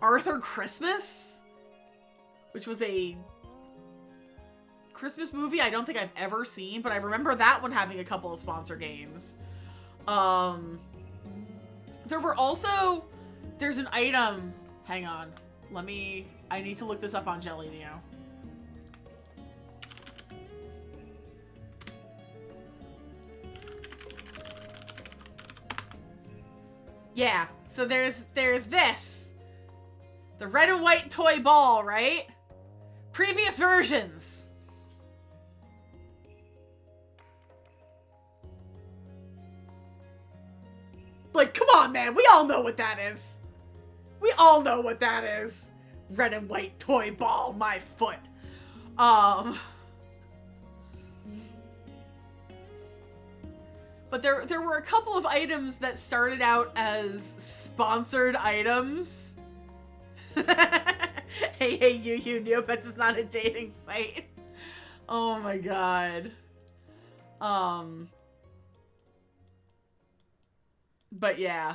Arthur Christmas, which was a Christmas movie I don't think I've ever seen, but I remember that one having a couple of sponsor games. There were also, there's an item, hang on, I need to look this up on Jelly Neo. Yeah, so there's this. The red and white toy ball, right? Previous versions. Like, come on, man. We all know what that is. We all know what that is. Red and white toy ball, my foot. But there were a couple of items that started out as sponsored items. hey, you, Neopets is not a dating site. Oh my god. But yeah.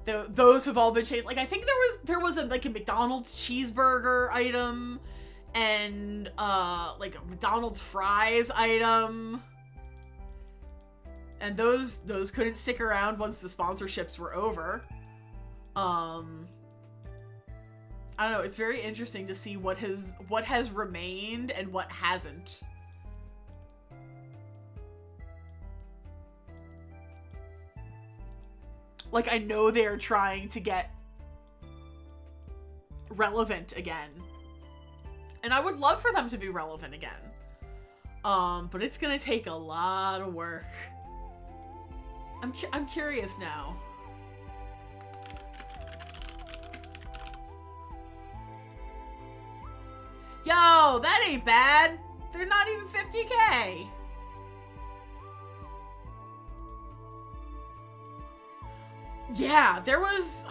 Those have all been changed. Like, I think there was a McDonald's cheeseburger item and like a McDonald's fries item. And those couldn't stick around once the sponsorships were over. I don't know, it's very interesting to see what has remained and what hasn't. Like, I know they're trying to get relevant again. And I would love for them to be relevant again. But it's gonna take a lot of work. I'm curious now. Yo, that ain't bad. They're not even 50K. Yeah, there was,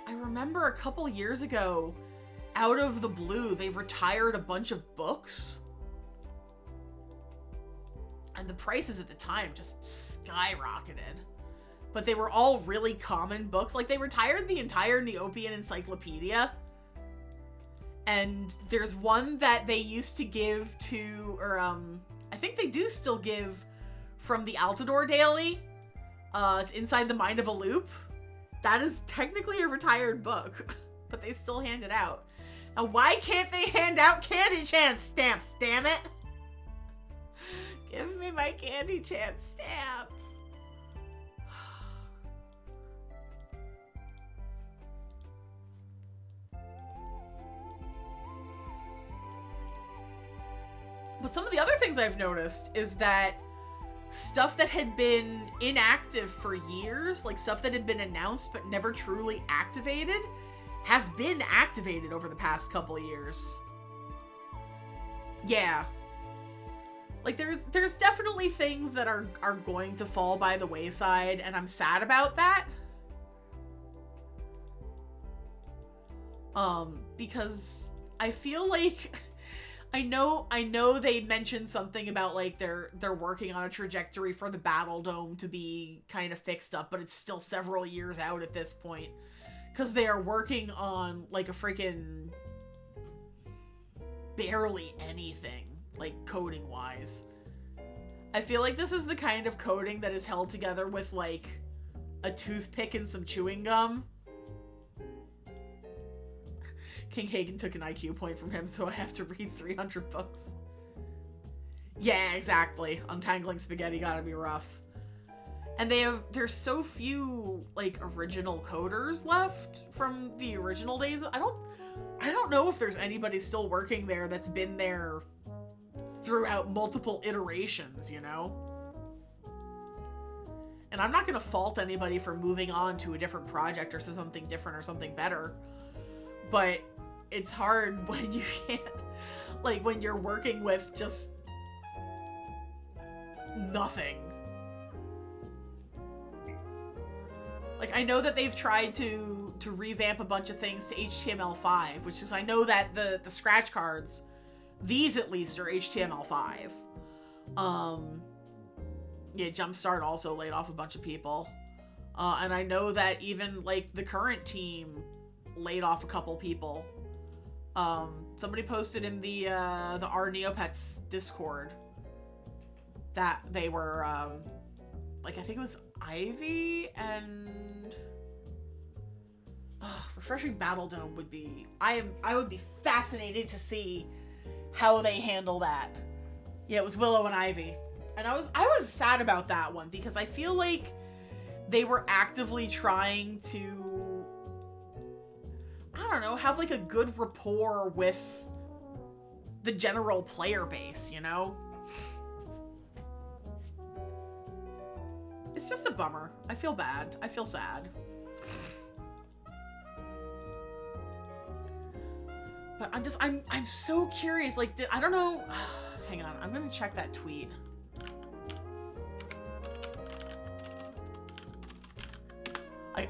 I remember a couple years ago, out of the blue, they retired a bunch of books. And the prices at the time just skyrocketed. But they were all really common books. Like, they retired the entire Neopian Encyclopedia. And there's one that they used to give to, or I think they do still give from the Altador Daily. It's Inside the Mind of a Loop. That is technically a retired book, but they still hand it out. Now, why can't they hand out Candy Chance stamps, damn it? Give me my Candy Chance stamp. But some of the other things I've noticed is that stuff that had been inactive for years, like stuff that had been announced but never truly activated, have been activated over the past couple of years. Yeah. Like, there's definitely things that are going to fall by the wayside, and I'm sad about that. Because I feel like I know they mentioned something about like they're working on a trajectory for the Battle Dome to be kind of fixed up, but it's still several years out at this point because they are working on like a freaking barely anything, like coding wise. I feel like this is the kind of coding that is held together with like a toothpick and some chewing gum. King Hagen took an IQ point from him, so I have to read 300 books. Yeah, exactly. Untangling spaghetti gotta be rough. And there's so few like original coders left from the original days. I don't know if there's anybody still working there that's been there throughout multiple iterations, you know? And I'm not gonna fault anybody for moving on to a different project or something different or something better. But it's hard when you can't, like, when you're working with just nothing. Like, I know that they've tried to revamp a bunch of things to HTML5, which is, I know that the scratch cards, these at least, are HTML5. Yeah, Jumpstart also laid off a bunch of people. And I know that even, like, the current team laid off a couple people. Somebody posted in the our Neopets Discord that they were, like, I think it was Ivy and refreshing Battle Dome would be, I would be fascinated to see how they handle that. Yeah, it was Willow and Ivy. And I was sad about that one because I feel like they were actively trying to, I don't know, have like a good rapport with the general player base, you know? It's just a bummer. I feel bad. I feel sad. But I'm so curious. Like, I don't know. Hang on. I'm going to check that tweet.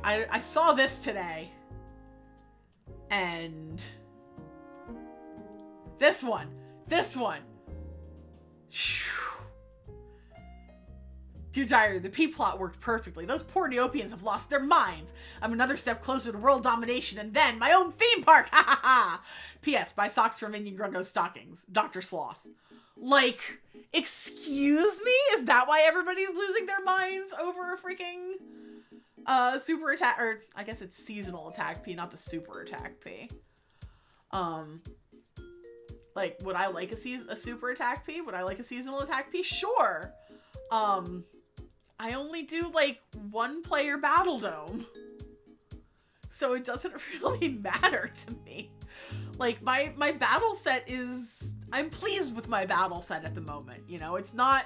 I saw this today. And this one. Dear Diary, the P-plot worked perfectly. Those poor Neopians have lost their minds. I'm another step closer to world domination and then my own theme park. Ha ha ha. P.S. Buy socks for Minion Grundo stockings. Dr. Sloth. Like, excuse me? Is that why everybody's losing their minds over a freaking super attack, or I guess it's seasonal attack P, not the super attack P. Like, would I like a super attack P? Would I like a seasonal attack P? Sure. I only do like one player Battle Dome, so it doesn't really matter to me. Like, my battle set is, I'm pleased with my battle set at the moment. You know, it's not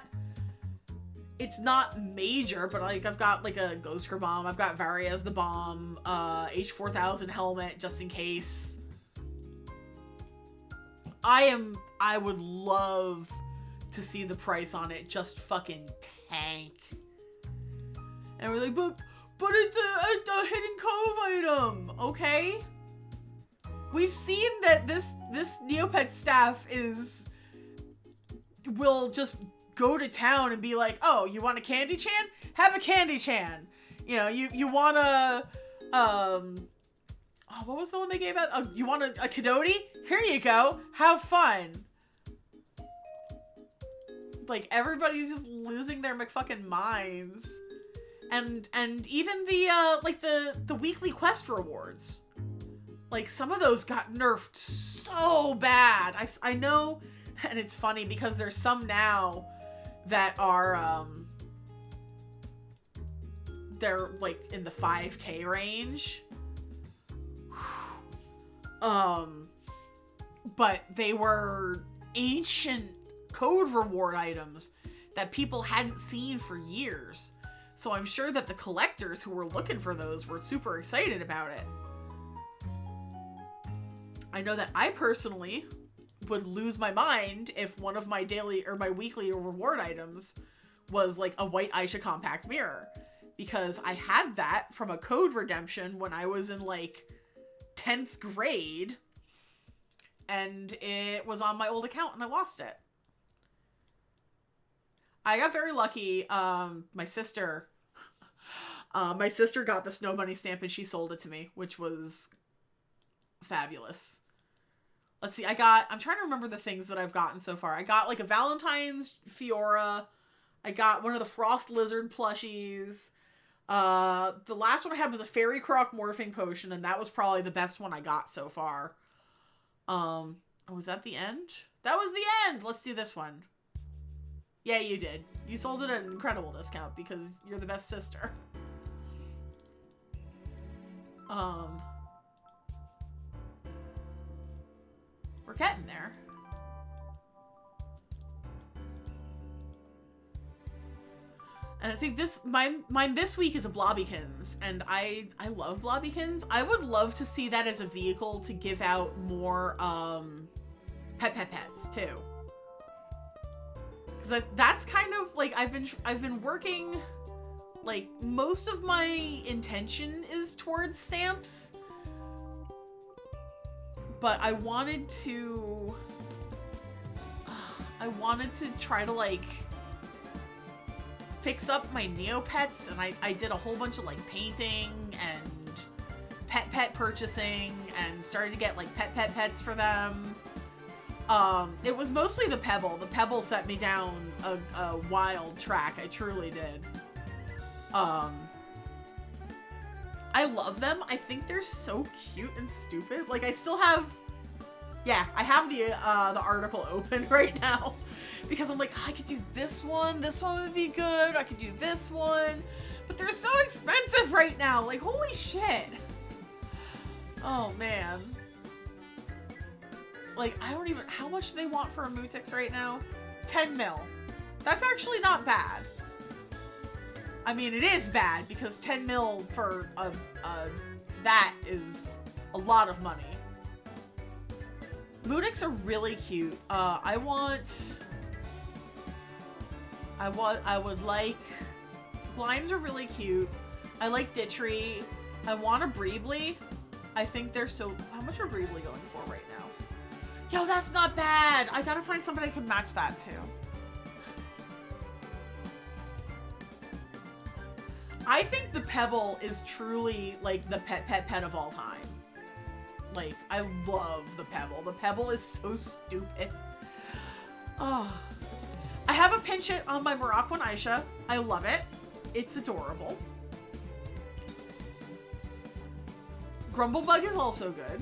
major, but like I've got like a Ghost Bomb, I've got Varia as the bomb, H4000 helmet just in case. I would love to see the price on it just fucking tank. And we're like, but it's a hidden cove item, okay? We've seen that this Neopets staff will just go to town and be like, oh, you want a candy chan? Have a candy chan. You know, you want a, what was the one they gave out? Oh, you want a Kadoti? Here you go. Have fun. Like, everybody's just losing their McFucking minds. And even the, like, the weekly quest rewards. Like, some of those got nerfed so bad. I know, and it's funny because there's some now that are, they're, like, in the 5K range. But they were ancient code reward items that people hadn't seen for years. So I'm sure that the collectors who were looking for those were super excited about it. I know that I personally would lose my mind if one of my daily or my weekly reward items was like a white Aisha compact mirror, because I had that from a code redemption when I was in like 10th grade, and it was on my old account and I lost it. I got very lucky. My sister got the Snow Bunny stamp and she sold it to me, which was fabulous. Let's see, I'm trying to remember the things that I've gotten so far. I got like a Valentine's Fiora. I got one of the Frost Lizard plushies. The last one I had was a Fairy Croc morphing potion, and that was probably the best one I got so far. Oh, was that the end? That was the end! Let's do this one. Yeah, you did. You sold it at an incredible discount because you're the best sister. We're getting there. And I think mine this week is a Blobbykins, and I love Blobbykins. I would love to see that as a vehicle to give out more pets too. Because that's kind of like I've been working, like most of my intention is towards stamps, but I wanted to try to like fix up my Neopets, and I did a whole bunch of like painting and pet purchasing and started to get like pets for them. It was mostly the Pebble. The Pebble set me down a wild track. I truly did. I love them. I think they're so cute and stupid. Like I still have, yeah, I have the article open right now because I'm like, I could do this one would be good. I could do this one, but they're so expensive right now. Like, holy shit. Oh man. Like, I don't even, how much do they want for a Mutix right now? 10 mil. That's actually not bad. I mean, it is bad because 10 mil for that is a lot of money. Mutix are really cute. I would like, Blimes are really cute. I like Ditchery. I want a Breebly. I think they're so, how much are Breebly going for right now? Yo, that's not bad. I gotta find somebody I can match that to. I think the Pebble is truly like the pet of all time. Like, I love the Pebble. The Pebble is so stupid. Oh. I have a Pinchot on my Moroccan Aisha. I love it. It's adorable. Grumblebug is also good.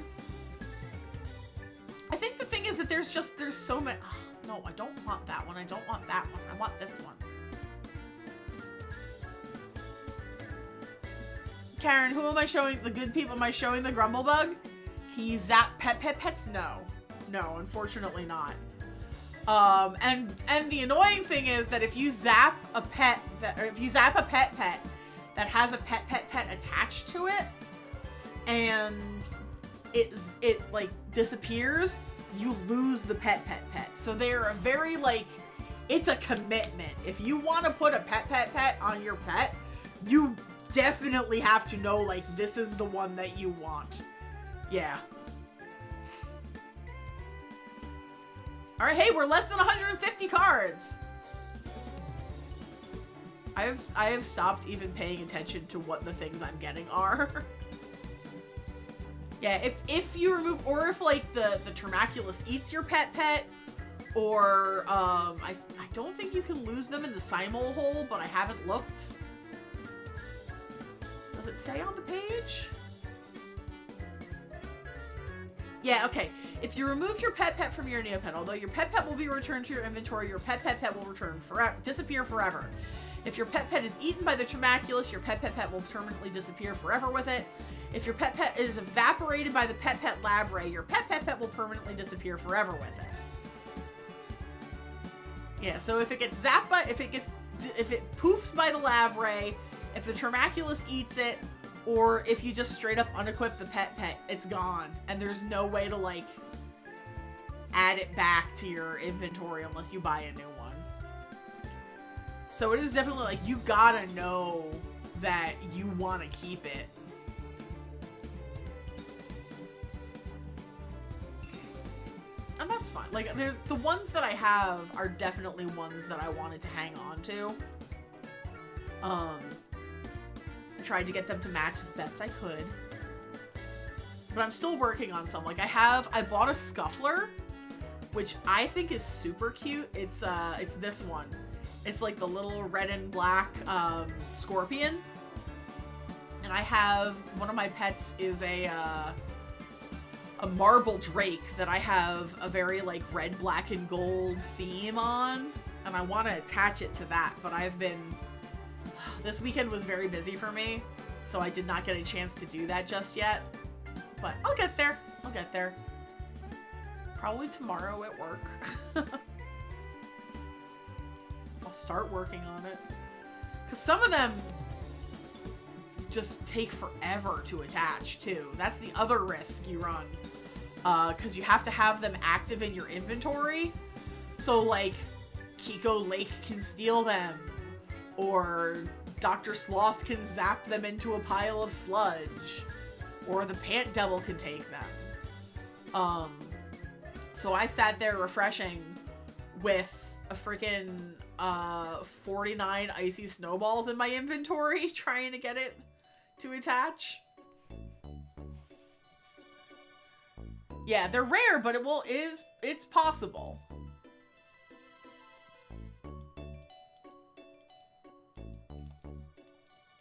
I think the thing is that there's so many. Oh, no, I don't want that one. I don't want that one. I want this one. Karen, who am I showing? The good people? Am I showing the Grumblebug? Can you zap pets? No. No, unfortunately not. And the annoying thing is that if you zap a pet that that has a pet attached to it, and it like disappears, you lose the pet. So they're a very like, it's a commitment. If you want to put a pet on your pet, you definitely have to know like this is the one that you want. Yeah. All right, hey, we're less than 150 cards. I have stopped even paying attention to what the things I'm getting are. Yeah, if you remove, or if like the Termaculus eats your pet, or I don't think you can lose them in the Simul hole, but I haven't looked. Does it say on the page? Yeah, okay. If you remove your pet from your Neopet, although your pet will be returned to your inventory, your pet will return disappear forever. If your pet is eaten by the Termaculus, your pet will permanently disappear forever with it. If your pet is evaporated by the pet lab ray, your pet will permanently disappear forever with it. Yeah, so if it gets zapped by, if it poofs by the lab ray, if the Termaculus eats it, or if you just straight up unequip the pet, it's gone. And there's no way to like add it back to your inventory unless you buy a new one. So it is definitely like, you gotta know that you want to keep it. that's fine. Like, the ones that I have are definitely ones that I wanted to hang on to. I tried to get them to match as best I could. But I'm still working on some. Like, I bought a Scuffler, which I think is super cute. It's this one. It's like the little red and black scorpion. And I have, one of my pets is a marble drake that I have a very like red, black, and gold theme on. And I want to attach it to that, but this weekend was very busy for me, so I did not get a chance to do that just yet. But I'll get there. I'll get there. Probably tomorrow at work. I'll start working on it. Because some of them just take forever to attach, too. That's the other risk you run. Because you have to have them active in your inventory. So, like, Kiko Lake can steal them. Or Dr. Sloth can zap them into a pile of sludge. Or the Pant Devil can take them. So I sat there refreshing with a freaking 49 icy snowballs in my inventory, trying to get it to attach. Yeah, they're rare, but it's possible.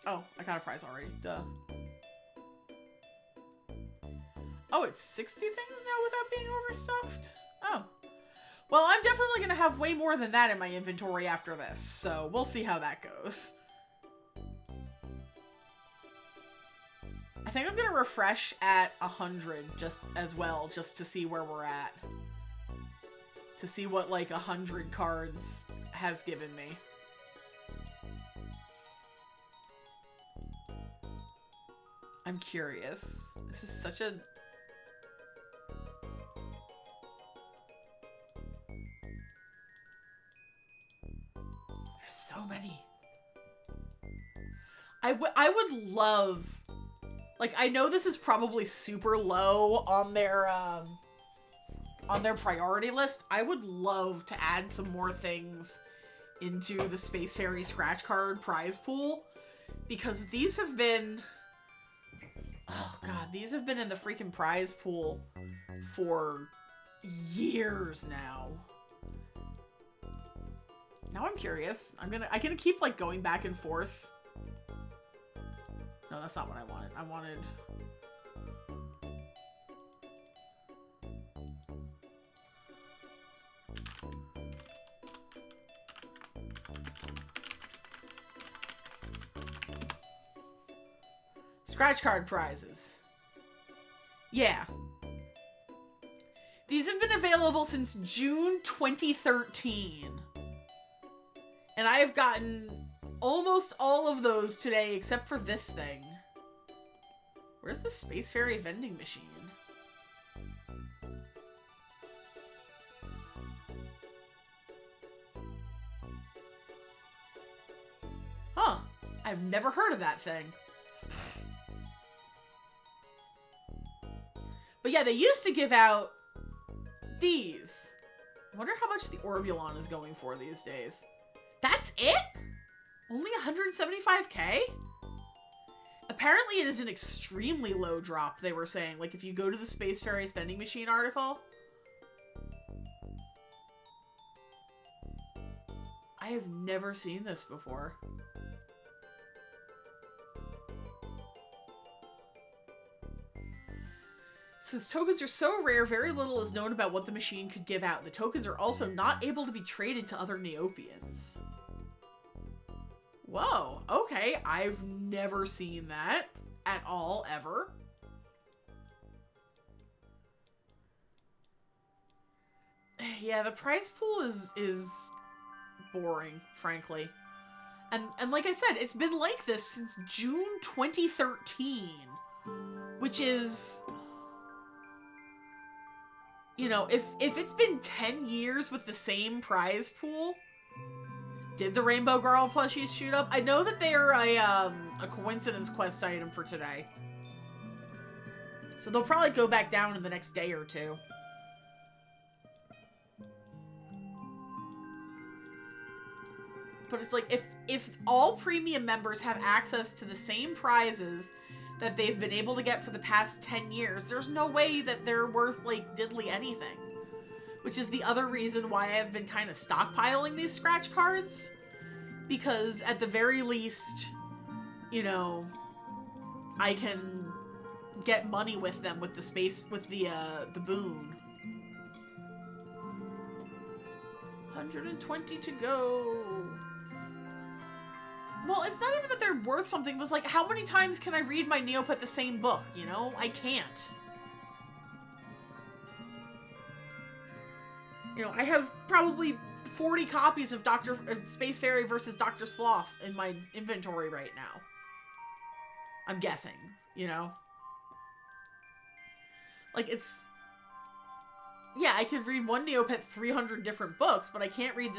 Oh, I got a prize already. Duh. Oh, it's 60 things now without being overstuffed? Oh. Well, I'm definitely going to have way more than that in my inventory after this, so we'll see how that goes. I think I'm going to refresh at 100 just as well, just to see where we're at. To see what, like, 100 cards has given me. I'm curious. This is such a... so many. I would love, like, I know this is probably super low on their priority list. I would love to add some more things into the Space Fairy scratch card prize pool, because these have been, oh god, these have been in the freaking prize pool for years now. Now I'm curious. I'm gonna keep like going back and forth. No, that's not what I wanted. I wanted... scratch card prizes. Yeah. These have been available since June 2013. And I have gotten almost all of those today, except for this thing. Where's the Space Fairy vending machine? Huh. I've never heard of that thing. But yeah, they used to give out these. I wonder how much the Orbulon is going for these days. That's it? Only 175k? Apparently it is an extremely low drop, they were saying. Like, if you go to the Space Fairy's vending machine article. I have never seen this before. Since tokens are so rare, very little is known about what the machine could give out. The tokens are also not able to be traded to other Neopians. Whoa, okay. I've never seen that at all, ever. Yeah, the prize pool is boring, frankly. And like I said, it's been like this since June 2013, which is... You know, if it's been 10 years with the same prize pool, did the Rainbow Girl plushies shoot up? I know that they are a coincidence quest item for today. So they'll probably go back down in the next day or two. but it's like, if all premium members have access to the same prizes that they've been able to get for the past 10 years, there's no way that they're worth, like, diddly anything. Which is the other reason why I've been kind of stockpiling these scratch cards. Because at the very least, you know, I can get money with them with the space, with the boon. 120 to go. Well, it's not even that they're worth something. It was like, how many times can I read my Neopet the same book, you know? I can't. You know, I have probably 40 copies of Space Faerie versus Dr. Sloth in my inventory right now. I'm guessing, you know? Like, it's... Yeah, I could read one Neopet 300 different books, but I can't read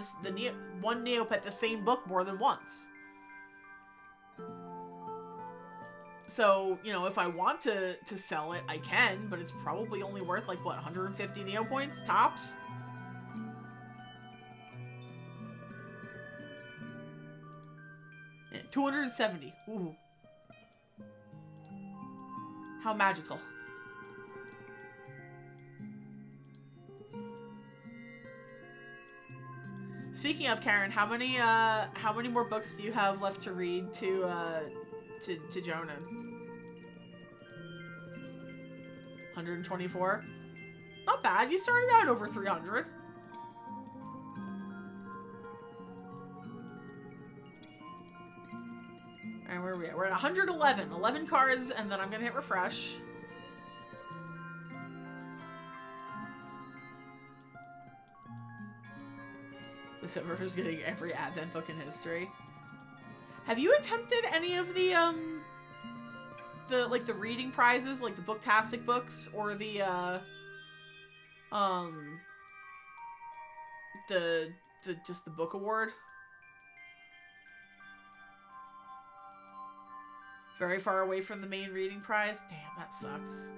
one Neopet the same book more than once. So, you know, if I want to sell it, I can, but it's probably only worth, like, what, 150 Neopoints? Tops? Yeah, 270. Ooh. How magical. Speaking of, Karen, how many more books do you have left to read to Jonan? 124? Not bad. You started out over 300. And where are we at? We're at 111. 11 cards, and then I'm gonna hit refresh. The Silver's getting every Advent book in history. Have you attempted any of the reading prizes, like the Booktastic books, or the just the book award? Very far away from the main reading prize? Damn, that sucks.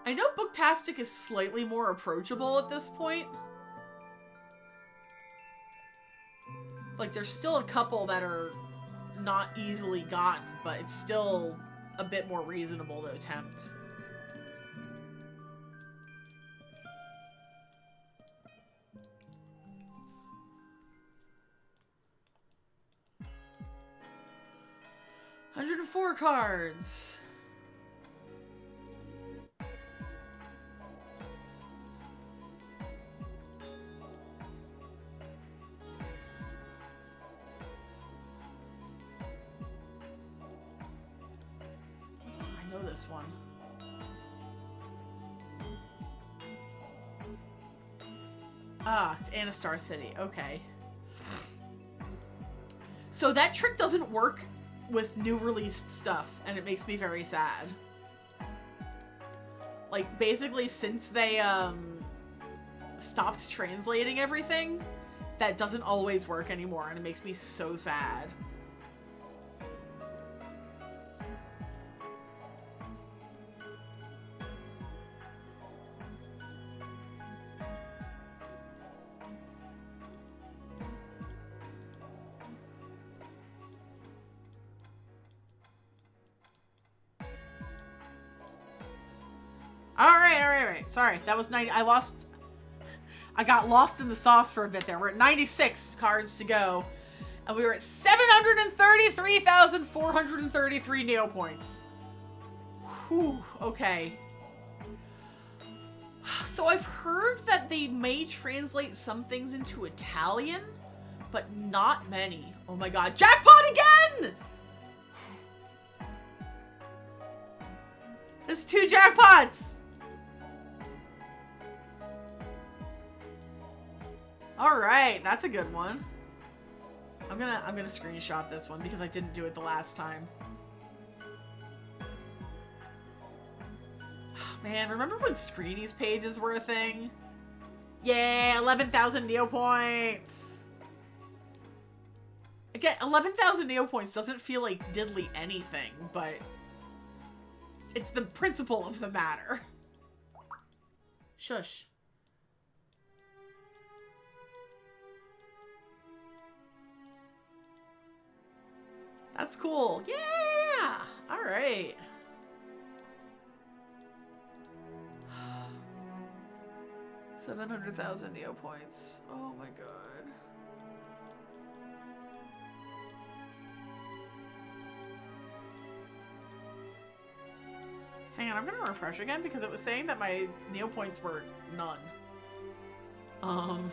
I know Booktastic is slightly more approachable at this point. Like, there's still a couple that are not easily gotten, but it's still a bit more reasonable to attempt. $104 cards. I know this one. Ah, it's Anastar City. Okay. So that trick doesn't work with new released stuff, and it makes me very sad. Like, basically, since they, stopped translating everything, that doesn't always work anymore, and it makes me so sad. Alright. Sorry, that was 90. I got lost in the sauce for a bit there. We're at 96 cards to go. And we were at 733,433 Neopoints. Whew, okay. So I've heard that they may translate some things into Italian, but not many. Oh my god, jackpot again! There's 2 jackpots! Alright, that's a good one. I'm gonna screenshot this one because I didn't do it the last time. Oh, man, remember when Screeny's pages were a thing? Yeah, 11,000 Neopoints! Again, 11,000 Neopoints doesn't feel like diddly anything, but it's the principle of the matter. Shush. That's cool. Yeah! Alright. $700,000 Neopoints. Oh my god. Hang on, I'm gonna refresh again because it was saying that my Neopoints were none. And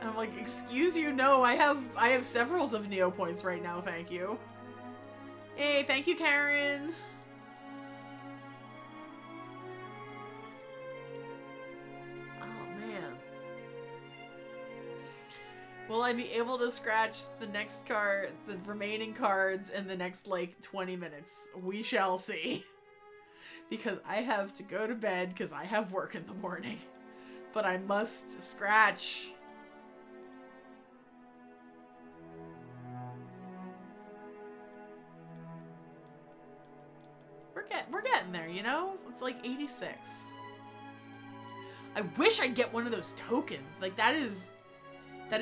I'm like, excuse you, no, I have severals of Neopoints right now, thank you. Hey, thank you, Karen. Oh, man. Will I be able to scratch the next card, the remaining cards in the next, like, 20 minutes? We shall see. Because I have to go to bed because I have work in the morning. But I must scratch. We're getting there, you know? It's like 86. I wish I'd get one of those tokens. Like, that is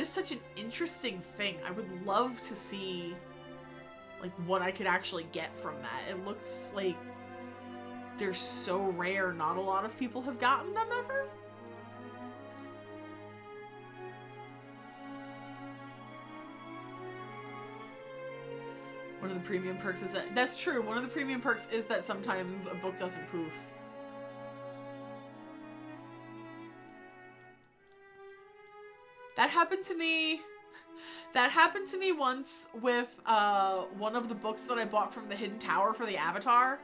such an interesting thing. I would love to see, like, what I could actually get from that. It looks like they're so rare, not a lot of people have gotten them ever. One of the premium perks is that... That's true. One of the premium perks is that sometimes a book doesn't poof. That happened to me... That happened to me once with one of the books that I bought from the Hidden Tower for the Avatar.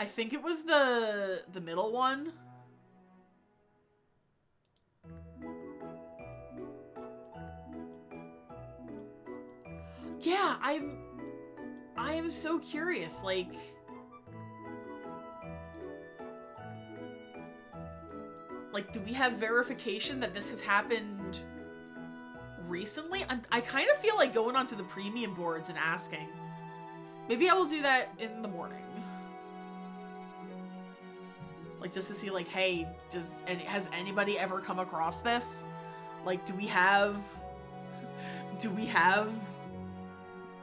I think it was the middle one. Yeah, I am so curious, like... Like, do we have verification that this has happened recently? I kind of feel like going onto the premium boards and asking. Maybe I will do that in the morning. Like, just to see, like, hey, has anybody ever come across this? Like, do we have,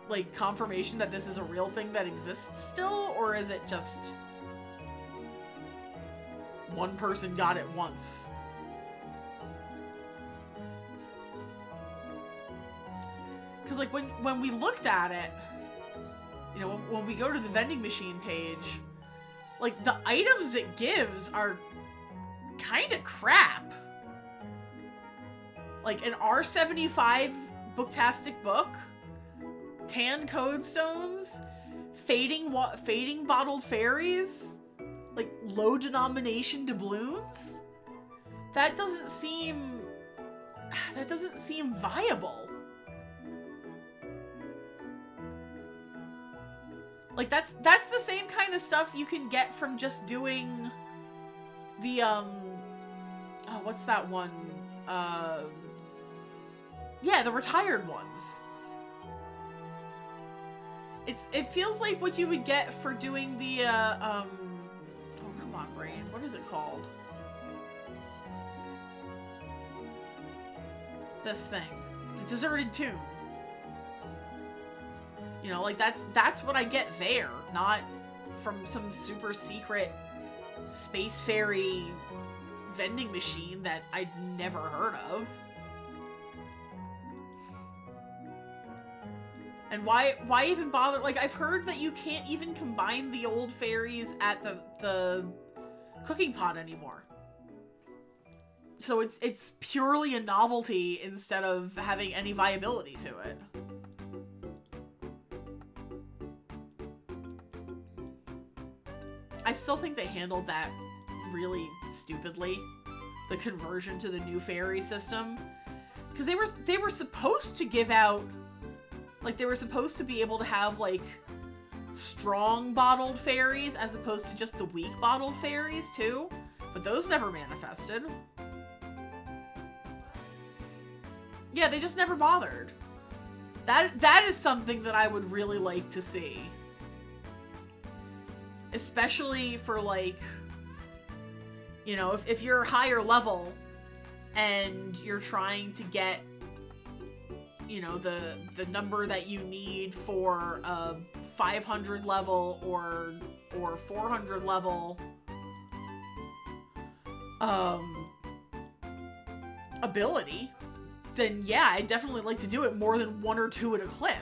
like, confirmation that this is a real thing that exists still? Or is it just one person got it once? Because, like, when we looked at it, you know, when we go to the vending machine page, like, the items it gives are kind of crap. Like, an R75 Booktastic book, tan code stones, fading bottled fairies, like, low denomination doubloons. That doesn't seem viable. Like, that's the same kind of stuff you can get from just doing the, oh, what's that one? Yeah, the retired ones. It feels like what you would get for doing the, oh, come on, brain. What is it called? This thing. The Deserted Tomb. You know, like, that's what I get there, not from some super secret space fairy vending machine that I'd never heard of. And why even bother? Like, I've heard that you can't even combine the old fairies at the cooking pot anymore. So it's purely a novelty instead of having any viability to it. I still think they handled that really stupidly, the conversion to the new fairy system, because they were supposed to give out, like, they were supposed to be able to have, like, strong bottled fairies as opposed to just the weak bottled fairies too, but those never manifested. Yeah, they just never bothered. That is something that I would really like to see. Especially for, like, you know, if you're higher level and you're trying to get, you know, the number that you need for a 500 level or 400 level ability, then yeah, I definitely like to do it more than 1 or 2 at a clip.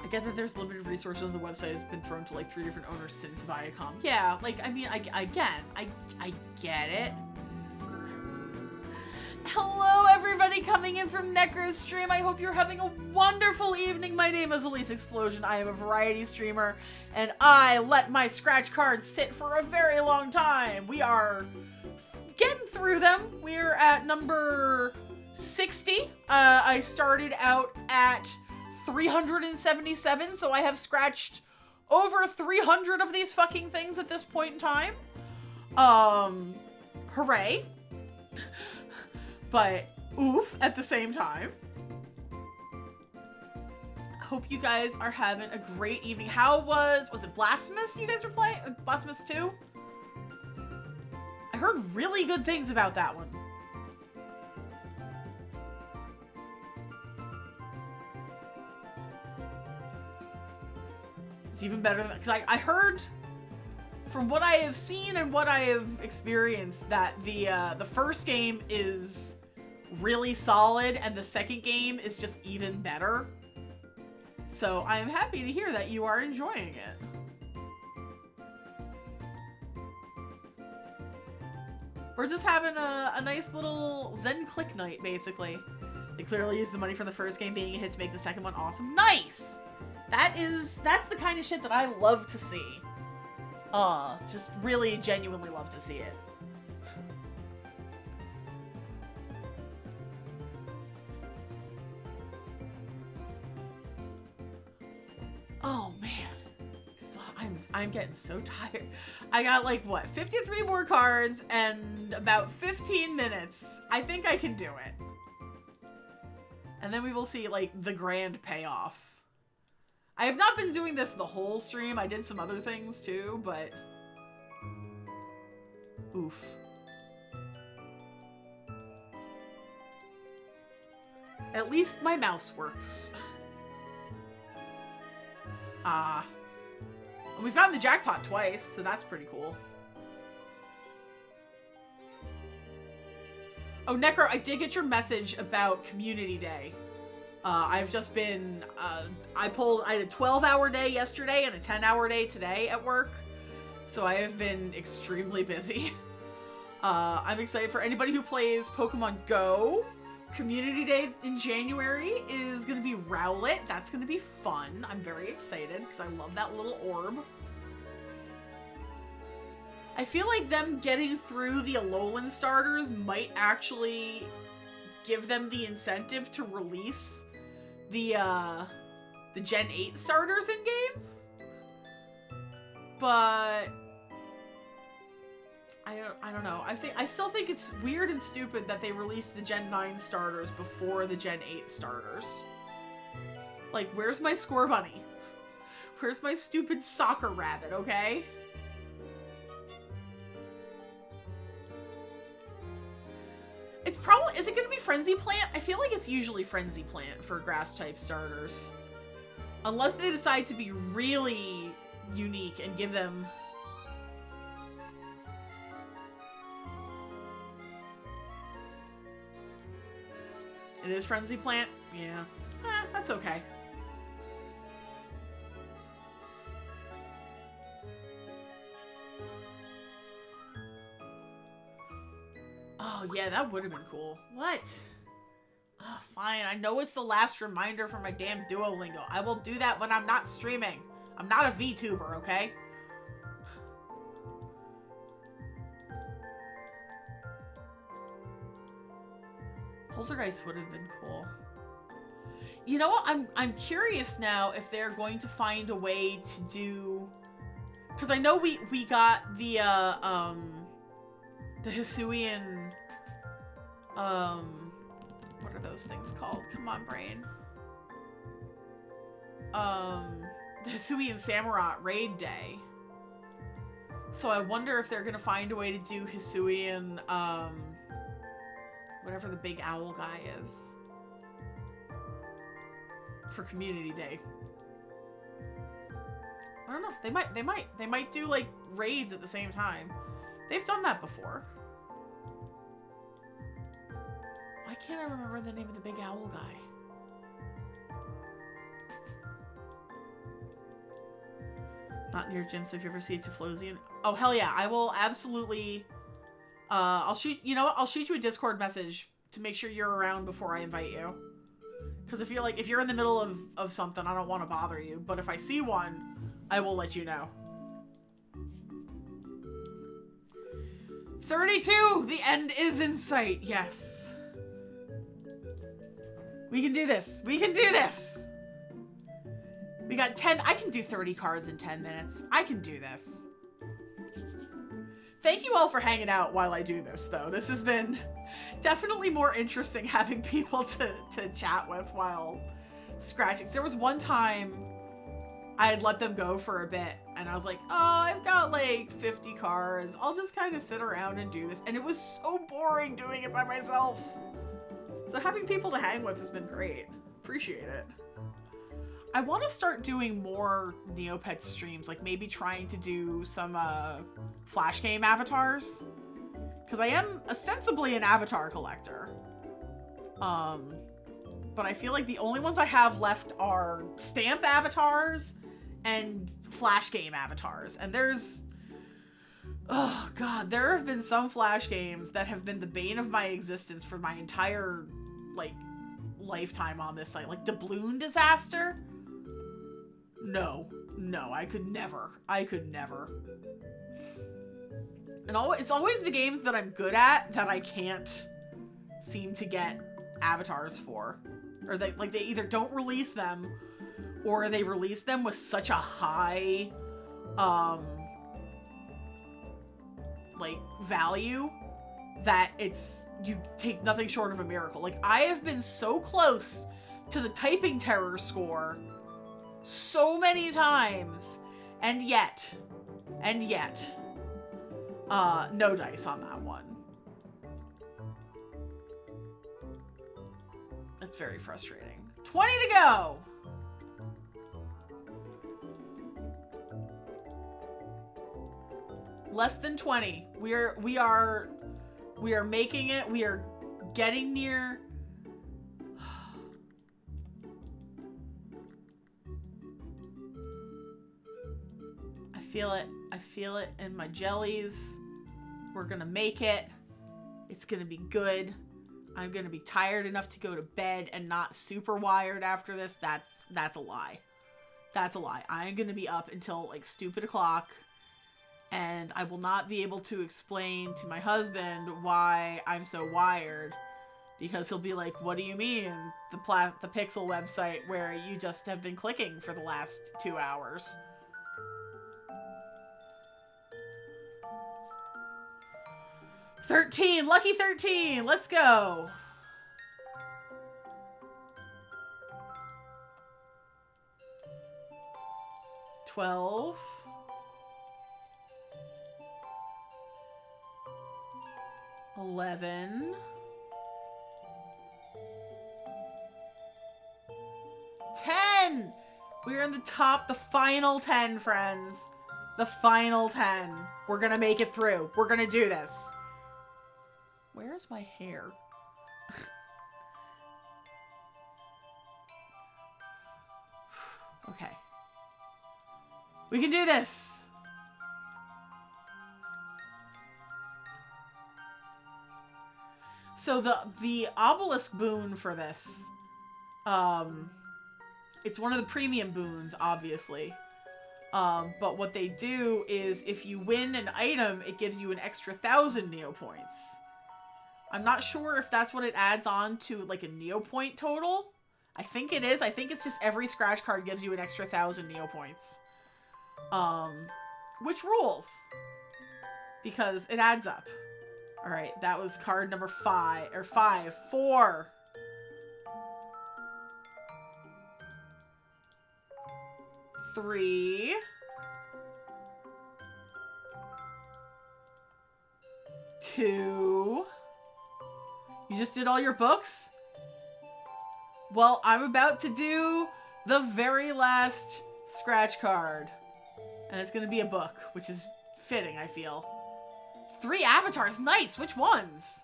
I get that there's limited resources on the website. It's been thrown to like 3 different owners since Viacom. Yeah, like, I mean, I get it. Hello, everybody coming in from Necro's stream. I hope you're having a wonderful evening. My name is Elise Explosion. I am a variety streamer, and I let my scratch cards sit for a very long time. We are getting through them. We're at number 60. I started out at 377, so I have scratched over 300 of these fucking things at this point in time. Hooray. But oof at the same time. Hope you guys are having a great evening. How was it Blasphemous you guys were playing? Blasphemous 2? I heard really good things about that one. It's even better than, because I heard from what I have seen and what I have experienced that the first game is really solid and the second game is just even better. So I am happy to hear that you are enjoying it. We're just having a nice little Zen click night, basically. They clearly used the money from the first game being a hit to make the second one awesome. Nice! That's the kind of shit that I love to see. Just really genuinely love to see it. Oh man, so I'm getting so tired. I got like what, 53 more cards and about 15 minutes. I think I can do it. And then we will see like the grand payoff. I have not been doing this the whole stream. I did some other things too, but oof. At least my mouse works. We've gotten the jackpot twice, so that's pretty cool. Oh, Necro, I did get your message about Community Day. I've just been, I had a 12-hour day yesterday and a 10-hour day today at work. So I have been extremely busy. I'm excited for anybody who plays Pokemon Go. Community Day in January is going to be Rowlet. That's going to be fun. I'm very excited because I love that little orb. I feel like them getting through the Alolan starters might actually give them the incentive to release the Gen 8 starters in-game. But I don't know. I still think it's weird and stupid that they released the Gen 9 starters before the Gen 8 starters. Like, where's my Score Bunny? Where's my stupid soccer rabbit, okay? It's probably, is it gonna be Frenzy Plant? I feel like it's usually Frenzy Plant for grass type starters. Unless they decide to be really unique and give them... It is Frenzy Plant? Yeah. That's okay. Oh, yeah, that would have been cool. What? Oh, fine. I know it's the last reminder for my damn Duolingo. I will do that when I'm not streaming. I'm not a VTuber, okay? Poltergeist would have been cool. You know what? I'm curious now if they're going to find a way to do... Because I know we got the Hisuian... what are those things called? Come on, brain. The Hisuian Samurott Raid Day. So I wonder if they're gonna find a way to do Hisuian, whatever the big owl guy is, for Community Day. I don't know. They might do like raids at the same time. They've done that before. Why can't I remember the name of the big owl guy? Not near gym, so if you ever see a Tiflosian. Oh, hell yeah. I will absolutely... I'll shoot... You know what? I'll shoot you a Discord message to make sure you're around before I invite you. Because if you're in the middle of something, I don't want to bother you. But if I see one, I will let you know. 32! The end is in sight. Yes. We can do this. We can do this! We got 10. I can do 30 cards in 10 minutes. I can do this. Thank you all for hanging out while I do this, though. This has been definitely more interesting having people to chat with while scratching. There was one time I had let them go for a bit, and I was like, oh, I've got like 50 cards. I'll just kind of sit around and do this. And it was so boring doing it by myself. So having people to hang with has been great. Appreciate it. I want to start doing more Neopets streams, like maybe trying to do some Flash game avatars, because I am ostensibly an avatar collector. But I feel like the only ones I have left are stamp avatars and Flash game avatars. And there's, oh god, there have been some Flash games that have been the bane of my existence for my entire, like, lifetime on this site. Like Doubloon Disaster? No, I could never. I could never. And it's always the games that I'm good at that I can't seem to get avatars for. Or they either don't release them, or they release them with such a high, like, value that you take nothing short of a miracle. Like, I have been so close to the typing terror score so many times, and yet, no dice on that one. It's very frustrating. 20 to go! Less than 20. We are making it. We are getting near. I feel it in my jellies. We're gonna make it. It's gonna be good. I'm gonna be tired enough to go to bed and not super wired after this. That's a lie. That's a lie. I'm gonna be up until like stupid o'clock, and I will not be able to explain to my husband why I'm so wired, because he'll be like, what do you mean? The Pixel website where you just have been clicking for the last 2 hours. $13! Lucky 13! Let's go! $12. $11. $10! We're in the top, the final 10, friends. The final 10. We're gonna make it through. We're gonna do this. Where's my hair? Okay. We can do this! So the obelisk boon for this, it's one of the premium boons, obviously. But what they do is if you win an item, it gives you an extra 1,000 Neopoints. I'm not sure if that's what it adds on to, like, a Neopoint total. I think it is. I think it's just every scratch card gives you an extra 1,000 Neopoints. Which rules. Because it adds up. Alright, that was card number 5. Or 5. 4. 2. You just did all your books? Well, I'm about to do the very last scratch card. And it's going to be a book, which is fitting, I feel. 3 avatars. Nice. Which ones?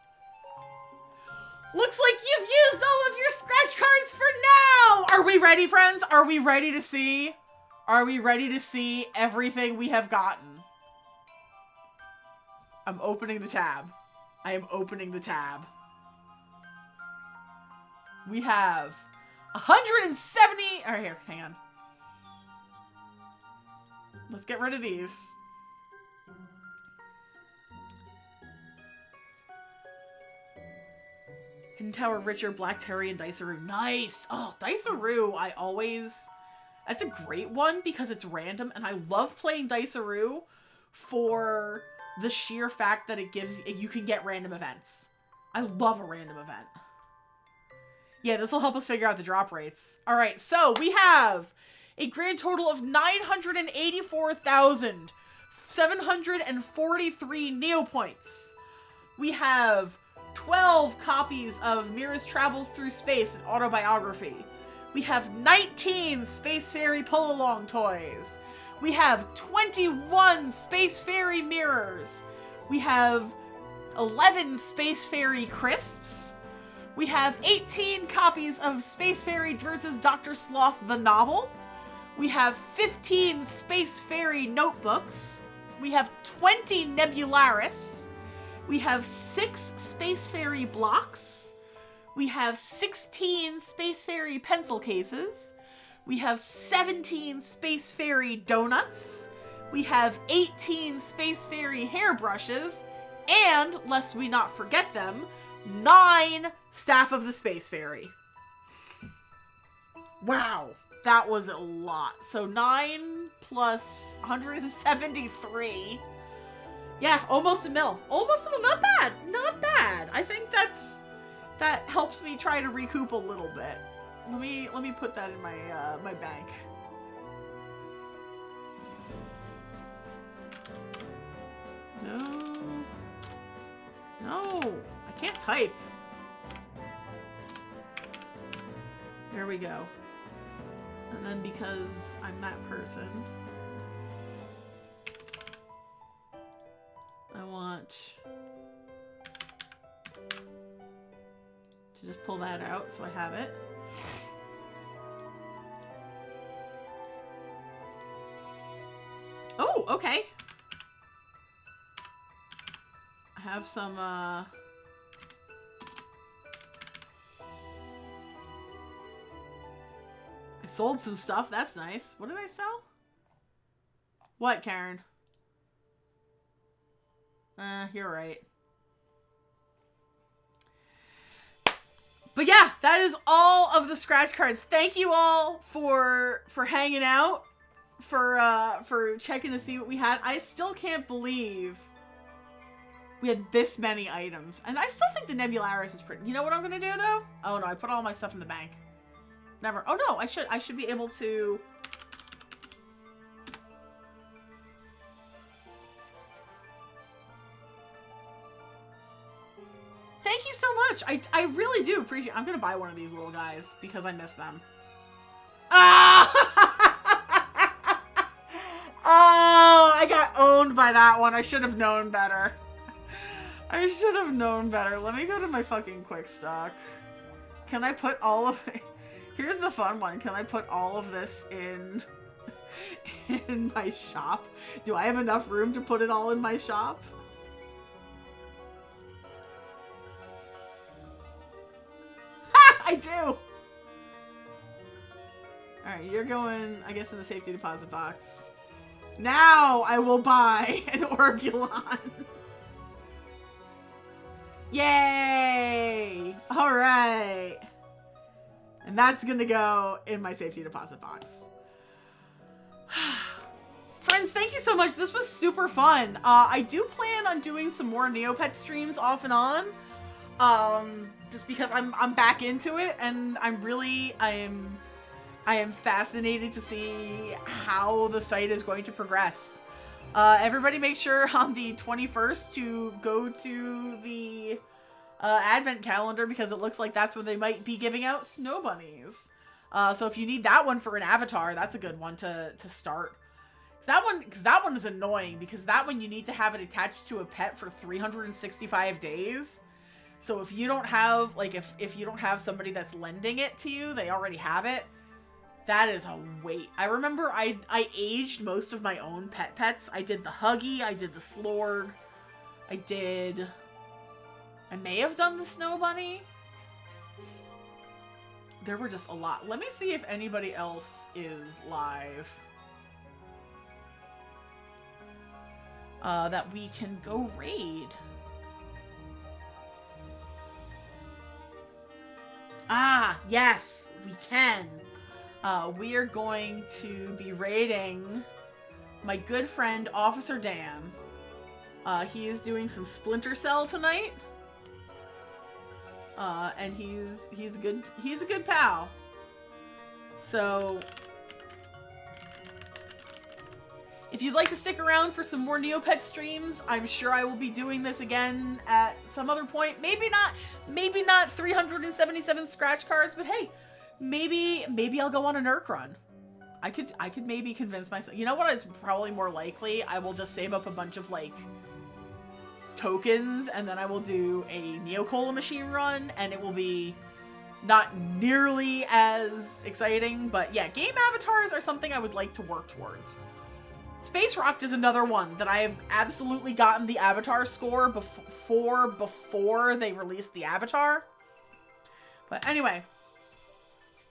Looks like you've used all of your scratch cards for now! Are we ready, friends? Are we ready to see? Are we ready to see everything we have gotten? I'm opening the tab. I am opening the tab. We have 170... Alright, here, hang on. Let's get rid of these. Hidden Tower, Richer, Black Terry, and Diceroo. Nice! Oh, Diceroo, I always... That's a great one because it's random, and I love playing Diceroo for the sheer fact that it gives... You can get random events. I love a random event. Yeah, this will help us figure out the drop rates. Alright, so we have a grand total of 984,743 Neopoints. We have 12 copies of Mira's Travels Through Space, an autobiography. We have 19 Space Fairy pull-along toys. We have 21 Space Fairy mirrors. We have 11 Space Fairy crisps. We have 18 copies of Space Fairy vs. Dr. Sloth the novel. We have 15 Space Fairy notebooks. We have 20 Nebularis. We have 6 Space Fairy blocks. We have 16 Space Fairy pencil cases. We have 17 Space Fairy donuts. We have 18 Space Fairy hairbrushes. And, lest we not forget them, 9 Staff of the Space Fairy. Wow, that was a lot. So 9 plus 173. Yeah, almost a mil. Almost a mil. Not bad. Not bad. I think that helps me try to recoup a little bit. Let me put that in my my bank. No, I can't type. There we go. And then because I'm that person, I want to just pull that out so I have it. Oh, okay. I have some, I sold some stuff. That's nice. What did I sell? What, Karen? You're right. But yeah, that is all of the scratch cards. Thank you all for hanging out, for checking to see what we had. I still can't believe we had this many items. And I still think the Nebularis is pretty. You know what I'm gonna do though? Oh no, I put all my stuff in the bank. Never. Oh no, I should be able to. Thank you so much. I really do appreciate. I'm gonna buy one of these little guys because I miss them. Ah! Oh, I got owned by that one. I should have known better. I should have known better. Let me go to my fucking quick stock. Can I put all of it? Here's the fun one. Can I put all of this in my shop? Do I have enough room to put it all in my shop? Ha! I do! Alright, you're going, I guess, in the safety deposit box. Now I will buy an Orbulon. Yay! Alright. And that's gonna go in my safety deposit box. Friends, thank you so much. This was super fun. I do plan on doing some more Neopets streams off and on. Just because I'm back into it, and I am fascinated to see how the site is going to progress. Everybody make sure on the 21st to go to the advent calendar because it looks like that's when they might be giving out snow bunnies. So if you need that one for an avatar, that's a good one to start. Because that one is annoying because that one you need to have it attached to a pet for 365 days. So if you don't have, like, if you don't have somebody that's lending it to you, they already have it, that is a wait. I remember I aged most of my own pets. I did the Huggy, I did the Slorg, I may have done the Snow Bunny. There were just a lot. Let me see if anybody else is live. That we can go raid. Ah, yes, we can. We are going to be raiding my good friend, Officer Dan. He is doing some Splinter Cell tonight. And he's a good pal. So if you'd like to stick around for some more Neopets streams, I'm sure I will be doing this again at some other point. Maybe not 377 scratch cards, but hey, maybe I'll go on a Nerk run. I could maybe convince myself. You know what is probably more likely? I will just save up a bunch of like tokens and then I will do a Neocola machine run and it will be not nearly as exciting, but yeah, game avatars are something I would like to work towards. Space Rocked is another one that I have absolutely gotten the avatar score before they released the avatar. But anyway,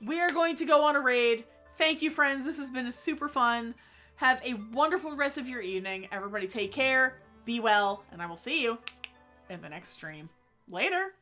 we are going to go on a raid. Thank you, friends. This has been super fun. Have a wonderful rest of your evening. Everybody take care, be well, and I will see you in the next stream. Later.